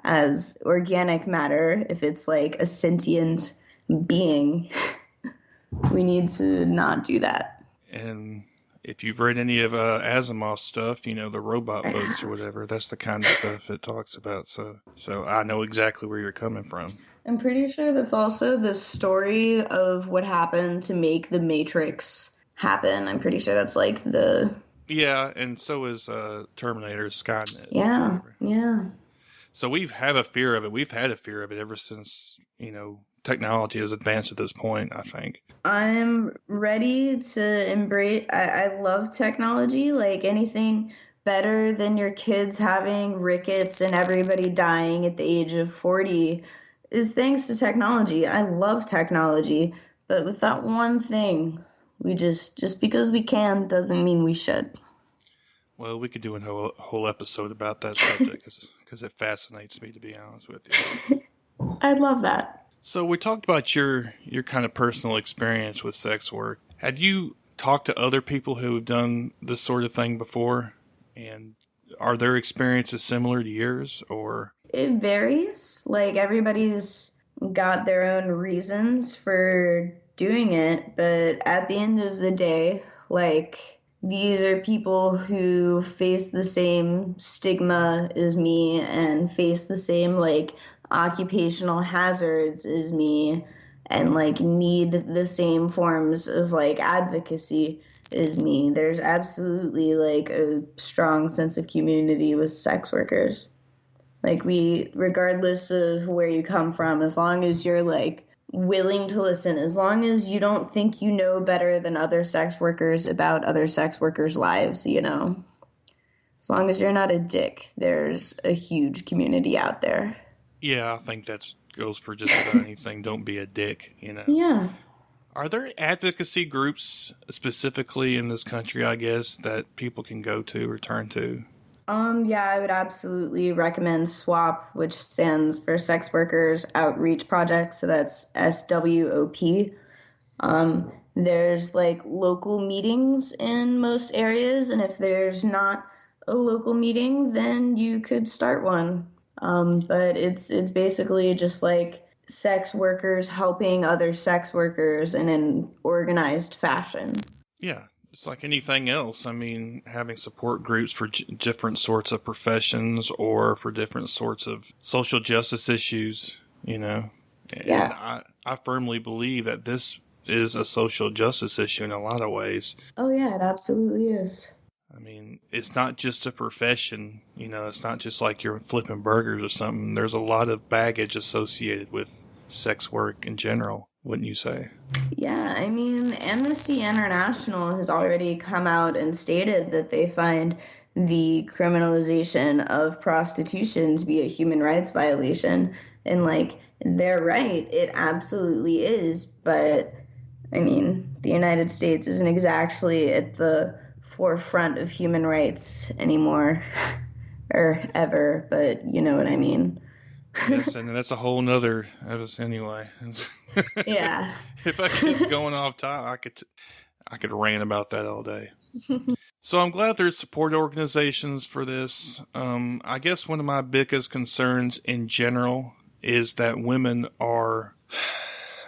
as organic matter if it's like a sentient being. We need to not do that. And if you've read any of Asimov's stuff, the robot books or whatever, that's the kind of stuff it talks about. So I know exactly where you're coming from. I'm pretty sure that's also the story of what happened to make the Matrix happen. I'm pretty sure that's like the... Yeah, and so is Terminator, Skynet. Yeah. So we've had a fear of it. We've had a fear of it ever since, technology has advanced at this point, I think. I'm ready to embrace... I love technology, like anything better than your kids having rickets and everybody dying at the age of 40 is thanks to technology. I love technology, but with that one thing, we just because we can doesn't mean we should. Well, we could do a whole episode about that subject because it fascinates me, to be honest with you. I'd love that. So we talked about your kind of personal experience with sex work. Had you talked to other people who have done this sort of thing before? And are their experiences similar to yours, or? It varies. Like, everybody's got their own reasons for doing it, but at the end of the day, like, these are people who face the same stigma as me and face the same, like, occupational hazards as me and, like, need the same forms of, like, advocacy as me. There's absolutely, like, a strong sense of community with sex workers. Like, regardless of where you come from, as long as you're, like, willing to listen, as long as you don't think you know better than other sex workers about other sex workers' lives, as long as you're not a dick, there's a huge community out there. Yeah, I think that goes for just about anything. Don't be a dick, Yeah. Are there advocacy groups specifically in this country, I guess, that people can go to or turn to? Yeah, I would absolutely recommend SWOP, which stands for Sex Workers Outreach Project. So that's SWOP. There's like local meetings in most areas. And if there's not a local meeting, then you could start one. But it's basically just like sex workers helping other sex workers in an organized fashion. Yeah. It's like anything else. I mean, having support groups for different sorts of professions or for different sorts of social justice issues, And I firmly believe that this is a social justice issue in a lot of ways. Oh, yeah, it absolutely is. I mean, it's not just a profession, it's not just like you're flipping burgers or something. There's a lot of baggage associated with sex work in general, wouldn't you say? Yeah, I mean, Amnesty International has already come out and stated that they find the criminalization of prostitution to be a human rights violation. And, like, they're right. It absolutely is. But, I mean, the United States isn't exactly at the forefront of human rights anymore or ever, but you know what I mean. Yes, and that's a whole nother anyway. Yeah. If I keep going off top, I could rant about that all day. So I'm glad there's support organizations for this. I guess one of my biggest concerns in general is that women are,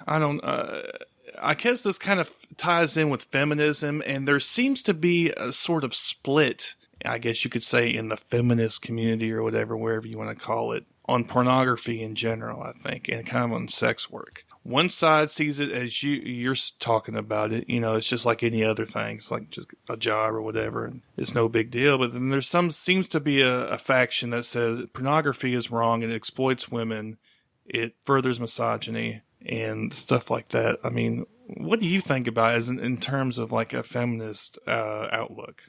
I guess this kind of ties in with feminism, and there seems to be a sort of split, I guess you could say, in the feminist community or whatever, wherever you want to call it, on pornography in general, I think, and kind of on sex work. One side sees it as you're talking about it, it's just like any other thing. It's like just a job or whatever, and it's no big deal. But then there's seems to be a faction that says pornography is wrong and it exploits women, it furthers misogyny and stuff like that. I mean, what do you think about it in terms of like a feminist outlook?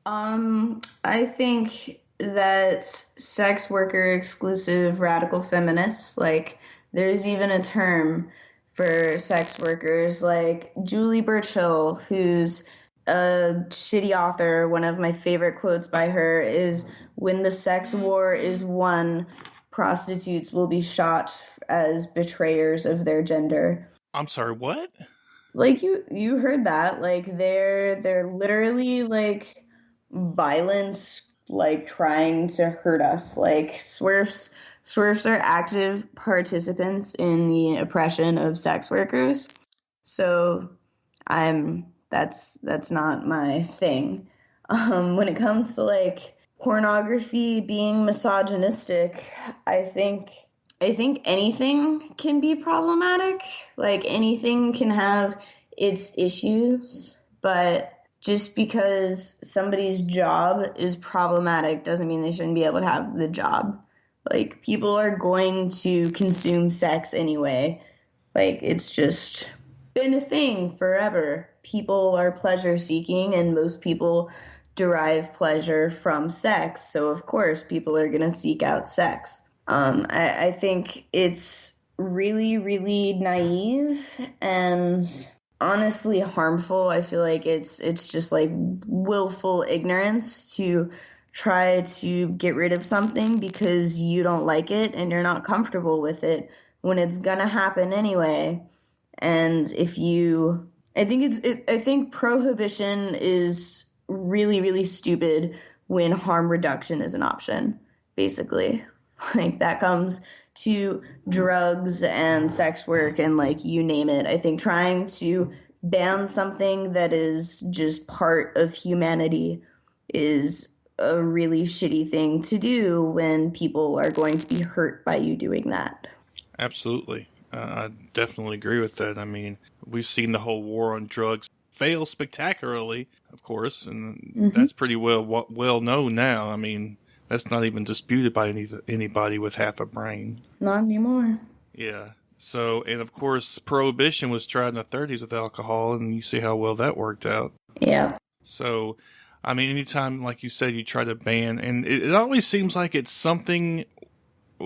I think that sex worker exclusive radical feminists, like, there's even a term for sex workers, like Julie Burchill, who's a shitty author. One of my favorite quotes by her is, "When the sex war is won, prostitutes will be shot as betrayers of their gender." I'm sorry, what? Like, you heard that. Like, they're literally, like, violence, like, trying to hurt us. Like, Swerfs are active participants in the oppression of sex workers. So that's not my thing. When it comes to like pornography being misogynistic, I think anything can be problematic. Like, anything can have its issues, but just because somebody's job is problematic doesn't mean they shouldn't be able to have the job. Like, people are going to consume sex anyway. Like, it's just been a thing forever. People are pleasure seeking, and most people derive pleasure from sex. So, of course, people are going to seek out sex. I think it's really, really naive and honestly harmful. I feel like it's just like willful ignorance to try to get rid of something because you don't like it and you're not comfortable with it when it's gonna happen anyway. And I think prohibition is really, really stupid when harm reduction is an option, basically. Like, that comes to drugs and sex work and, like, you name it. I think trying to ban something that is just part of humanity is a really shitty thing to do when people are going to be hurt by you doing that. Absolutely. I definitely agree with that. I mean, we've seen the whole war on drugs fail spectacularly, of course, and that's pretty well known now. I mean, that's not even disputed by anybody with half a brain. Not anymore. Yeah. So, and of course, prohibition was tried in the 30s with alcohol, and you see how well that worked out. Yeah. So, I mean, anytime, like you said, you try to ban, and it always seems like it's something,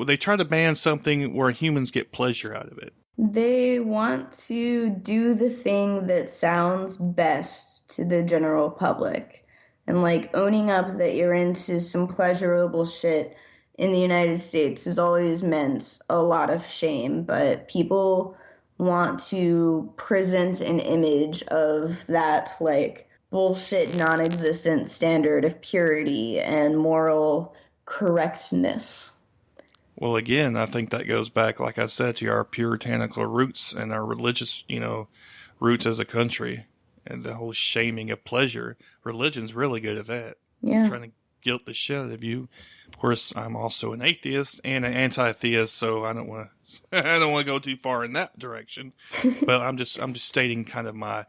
they try to ban something where humans get pleasure out of it. They want to do the thing that sounds best to the general public. And, like, owning up that you're into some pleasurable shit in the United States has always meant a lot of shame, but people want to present an image of that, like, bullshit non-existent standard of purity and moral correctness. Well, again, I think that goes back, like I said, to our puritanical roots and our religious, roots as a country, and the whole shaming of pleasure. Religion's really good at that. Yeah. Trying to guilt the shit out of you. Of course, I'm also an atheist and an anti-theist, so I don't want to go too far in that direction. But I'm just stating kind of my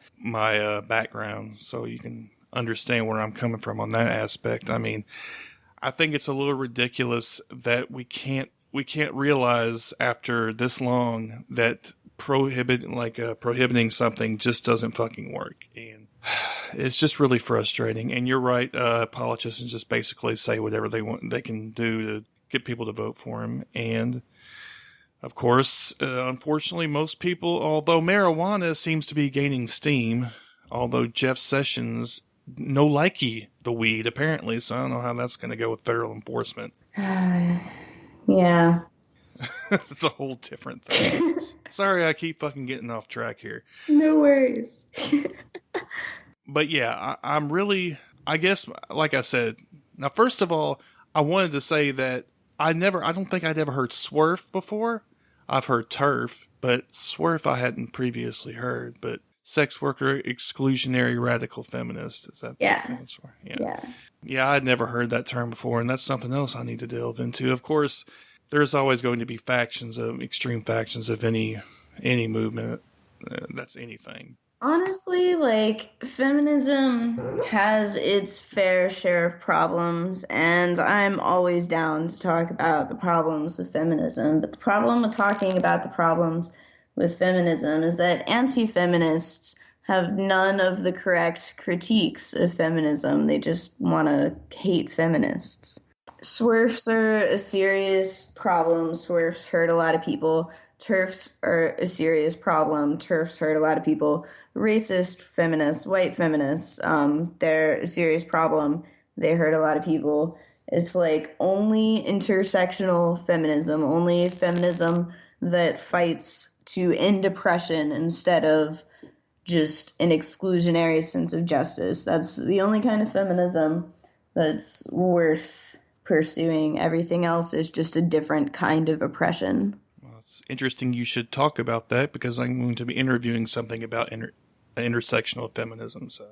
background, so you can understand where I'm coming from on that aspect. I mean, I think it's a little ridiculous that we can't realize after this long that prohibiting something just doesn't fucking work, and it's just really frustrating. And you're right, politicians just basically say whatever they can do to get people to vote for them. And of course, unfortunately, most people, although marijuana seems to be gaining steam, although Jeff Sessions no likey the weed apparently, so I don't know how that's going to go with federal enforcement. Yeah. It's a whole different thing. Sorry, I keep fucking getting off track here. No worries. But yeah, I'm really I guess, like I said, now, first of all, I wanted to say that I don't think I'd ever heard swerf before. I've heard turf, but swerf I hadn't previously heard. But sex worker exclusionary radical feminist, is that what it stands for? Yeah, I'd never heard that term before, and that's something else I need to delve into. Of course, there's always going to be extreme factions of any movement. That's anything. Honestly, like, feminism has its fair share of problems, and I'm always down to talk about the problems with feminism. But the problem with talking about the problems with feminism is that anti-feminists have none of the correct critiques of feminism. They just want to hate feminists. Swerfs are a serious problem. Swerfs hurt a lot of people. TERFs are a serious problem. TERFs hurt a lot of people. Racist feminists, white feminists, they're a serious problem. They hurt a lot of people. It's like only intersectional feminism, only feminism that fights to end oppression instead of just an exclusionary sense of justice. That's the only kind of feminism that's worth pursuing. Everything else is just a different kind of oppression. Well, it's interesting you should talk about that because I'm going to be interviewing something about intersectional feminism. So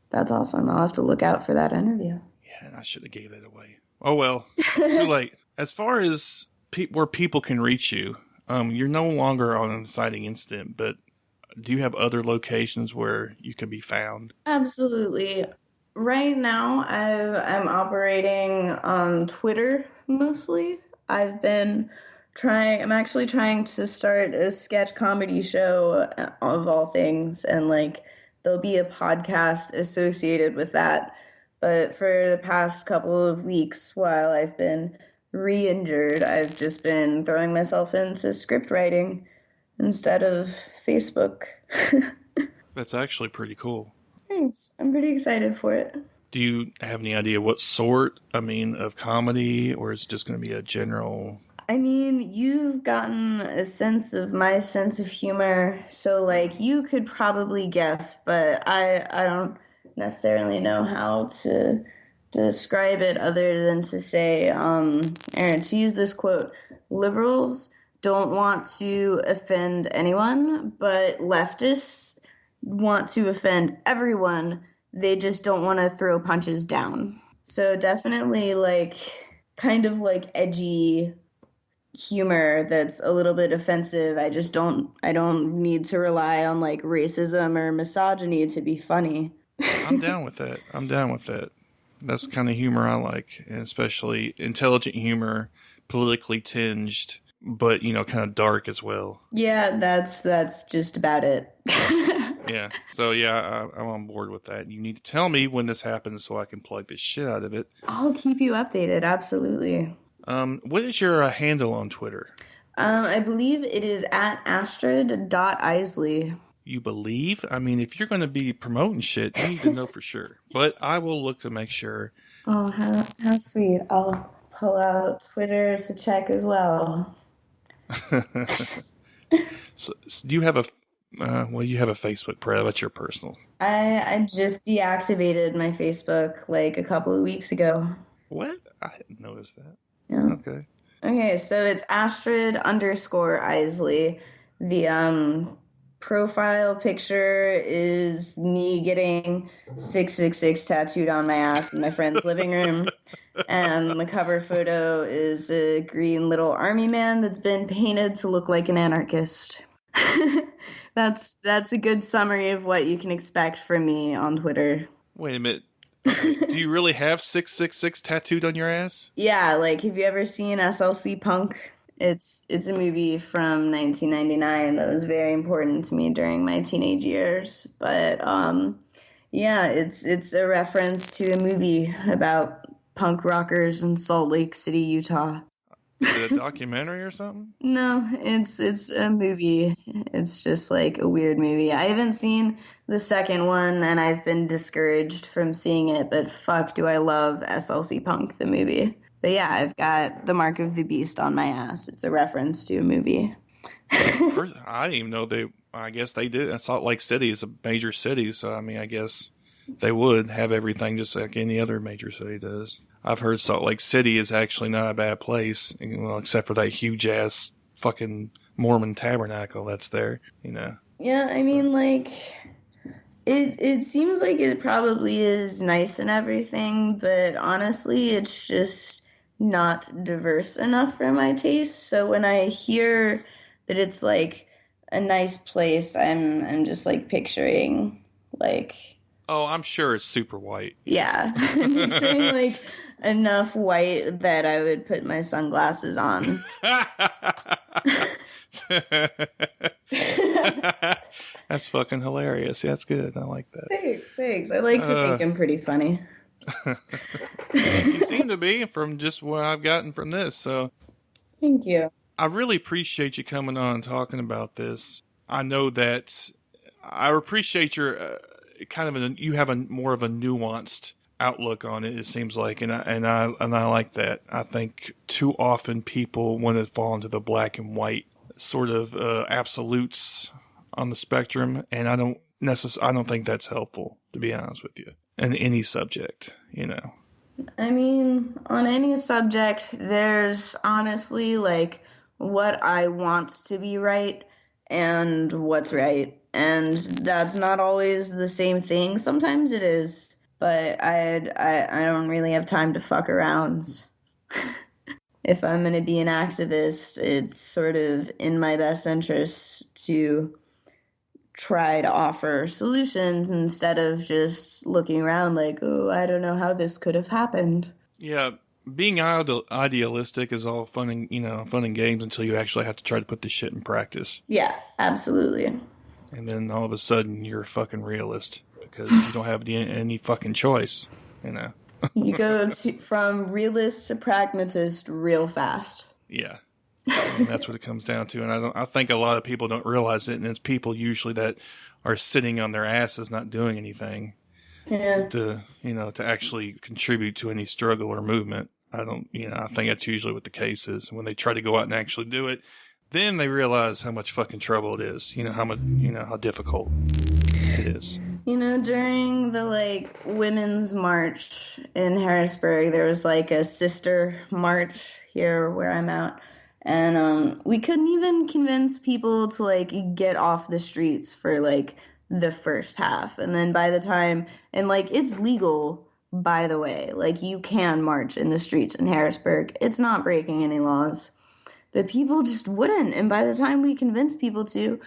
that's awesome. I'll have to look out for that interview. Yeah, and I should have gave that away. Oh, well, too late. As far as where people can reach you, you're no longer on Inciting Incident, but do you have other locations where you can be found? Absolutely. Right now, I'm operating on Twitter mostly. I'm actually trying to start a sketch comedy show of all things, and like there'll be a podcast associated with that. But for the past couple of weeks, while I've been re-injured, I've just been throwing myself into script writing instead of Facebook. That's actually pretty cool. Thanks. I'm pretty excited for it. Do you have any idea what sort, of comedy, or is it just going to be a general... I mean, you've gotten a sense of my sense of humor, so, like, you could probably guess, but I don't necessarily know how to describe it other than to say, Aaron, to use this quote, liberals don't want to offend anyone, but leftists want to offend everyone. They just don't want to throw punches down. So definitely, like, kind of like edgy humor that's a little bit offensive. I don't need to rely on like racism or misogyny to be funny. I'm down with that. That's the kind of humor I like, and especially intelligent humor, politically tinged, but kind of dark as well. Yeah, that's just about it. Yeah. So yeah, I'm on board with that. You need to tell me when this happens so I can plug the shit out of it. I'll keep you updated. Absolutely. What is your handle on Twitter? I believe it is at Astrid.Isley. You believe? I mean, if you're going to be promoting shit, you need to know for sure. But I will look to make sure. Oh, how sweet. I'll pull out Twitter to check as well. So do you have you have a Facebook, Brad. That's your personal. I just deactivated my Facebook like a couple of weeks ago. What? I hadn't noticed that. Yeah. Okay, so it's Astrid_Isley. The profile picture is me getting 666 tattooed on my ass in my friend's living room. And the cover photo is a green little army man that's been painted to look like an anarchist. That's a good summary of what you can expect from me on Twitter. Wait a minute. Okay. Do you really have 666 tattooed on your ass? Yeah, like, have you ever seen SLC Punk? It's a movie from 1999 that was very important to me during my teenage years. But yeah, it's a reference to a movie about punk rockers in Salt Lake City, Utah. Is it a documentary or something? No, it's a movie. It's just like a weird movie. I haven't seen the second one, and I've been discouraged from seeing it, but fuck, do I love SLC Punk, the movie. But yeah, I've got the Mark of the Beast on my ass. It's a reference to a movie. I didn't even know I guess they did. Salt Lake City is a major city, so I mean, I guess they would have everything just like any other major city does. I've heard Salt Lake City is actually not a bad place, well, except for that huge ass fucking Mormon tabernacle that's there, you know. Yeah, I mean, like, it seems like it probably is nice and everything, but honestly, it's just not diverse enough for my taste. So when I hear that it's like a nice place, I'm just like picturing like. Oh, I'm sure it's super white. Yeah, I'm picturing like enough white that I would put my sunglasses on. That's fucking hilarious. Yeah, that's good. I like that. Thanks. I like to think I'm pretty funny. You seem to be from just what I've gotten from this, so. Thank you. I really appreciate you coming on and talking about this. I know that I appreciate your you have a more of a nuanced outlook on it. It seems like, and I like that. I think too often people want to fall into the black and white sort of absolutes on the spectrum, and I don't think that's helpful, to be honest with you, in any subject, you know. I mean, on any subject, there's honestly like what I want to be right and what's right. And that's not always the same thing. Sometimes it is, but I don't really have time to fuck around. If I'm going to be an activist, it's sort of in my best interest to try to offer solutions instead of just looking around like, oh, I don't know how this could have happened. Yeah. Being idealistic is all fun and games until you actually have to try to put this shit in practice. Yeah, absolutely. And then all of a sudden you're a fucking realist because you don't have any fucking choice, you know. You go from realist to pragmatist real fast. Yeah. And that's what it comes down to. And I think a lot of people don't realize it, and it's people usually that are sitting on their asses not doing anything. Yeah. To actually contribute to any struggle or movement. I think that's usually what the case is. When they try to go out and actually do it, then they realize how much fucking trouble it is. How difficult it is. During the women's march in Harrisburg, there was a sister march here where I'm at. And we couldn't even convince people to get off the streets for the first half. And then by the time, and it's legal, by the way, you can march in the streets in Harrisburg. It's not breaking any laws, but people just wouldn't. And by the time we convinced people to,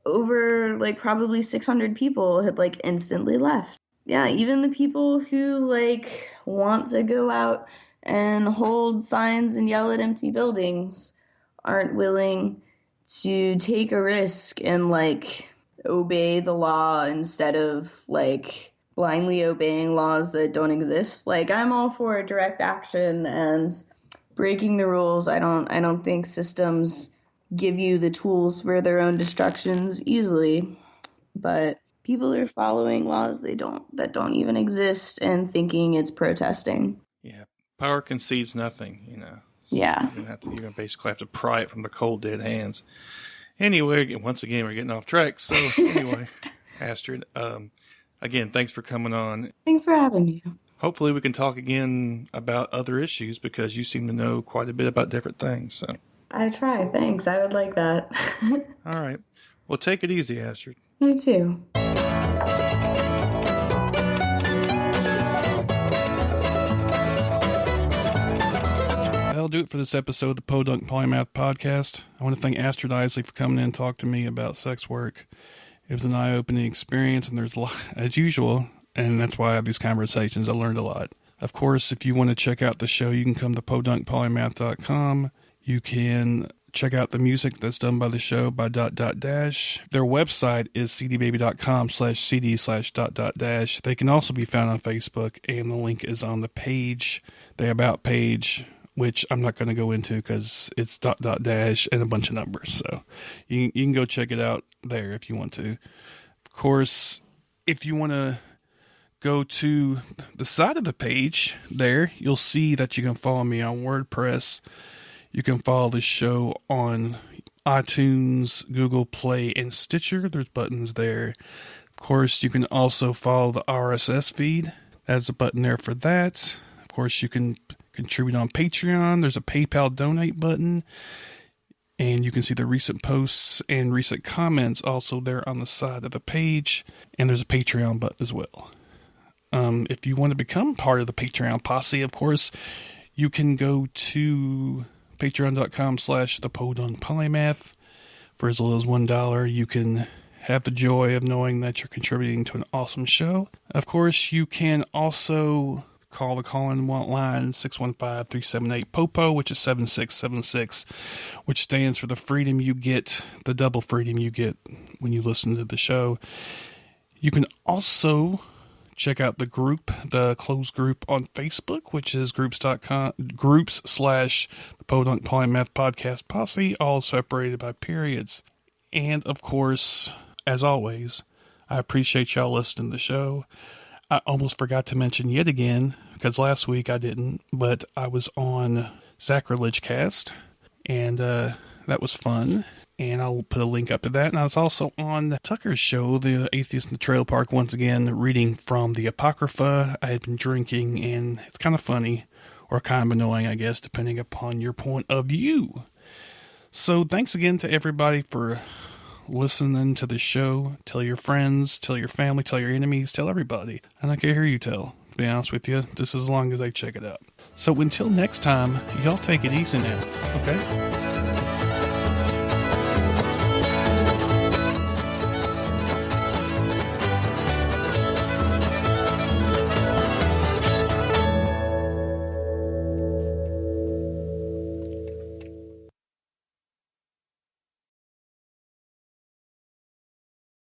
over probably 600 people had instantly left. Yeah, even the people who want to go out and hold signs and yell at empty buildings aren't willing to take a risk and obey the law instead of blindly obeying laws that don't exist. I'm all for direct action and breaking the rules. I don't think systems give you the tools for their own destructions easily, but people are following laws that don't even exist and thinking it's protesting. Yeah, power concedes nothing, Yeah. You're gonna basically have to pry it from the cold dead hands. Anyway, once again, we're getting off track. So anyway, Astrid, again, thanks for coming on. Thanks for having me. Hopefully we can talk again about other issues because you seem to know quite a bit about different things. So I try. Thanks. I would like that. All right. Well, take it easy, Astrid. You too. That'll do it for this episode of the Podunk Polymath Podcast. I want to thank Astrid Isley for coming in and talking to me about sex work. It was an eye-opening experience, and there's a lot, as usual, and that's why I have these conversations. I learned a lot. Of course, if you want to check out the show, you can come to podunkpolymath.com. You can check out the music that's done by the show by ... Their website is cdbaby.com/cd/... They can also be found on Facebook, and the link is on the page, the About page, which I'm not going to go into because it's ... and a bunch of numbers. So you can go check it out there if you want to. Of course, if you want to go to the side of the page there, you'll see that you can follow me on WordPress. You can follow the show on iTunes, Google Play, and Stitcher. There's buttons there. Of course, you can also follow the RSS feed. There's a button there for that. Of course, you can contribute on Patreon. There's a PayPal donate button. And you can see the recent posts and recent comments also there on the side of the page. And there's a Patreon button as well. If you want to become part of the Patreon posse, of course, you can go to patreon.com/the Podunk Polymath. For as little as $1, you can have the joy of knowing that you're contributing to an awesome show. Of course, you can also call the call-in line 615-378-POPO, which is 7676, which stands for the freedom you get, the double freedom you get when you listen to the show. You can also check out the group, the closed group on Facebook, which is groups/the Podunk Polymath Podcast Posse, all separated by periods. And of course, as always, I appreciate y'all listening to the show. I almost forgot to mention yet again, because last week I didn't, but I was on Sacrilege Cast, and that was fun. And I'll put a link up to that. And I was also on Tucker's show, The Atheist in the Trailer Park, once again, reading from the Apocrypha. I had been drinking, and it's kind of funny, or kind of annoying, I guess, depending upon your point of view. So thanks again to everybody for listening to the show. Tell your friends, tell your family, tell your enemies, tell everybody. I don't care who you tell, to be honest with you, just as long as they check it out. So until next time, y'all take it easy now, okay?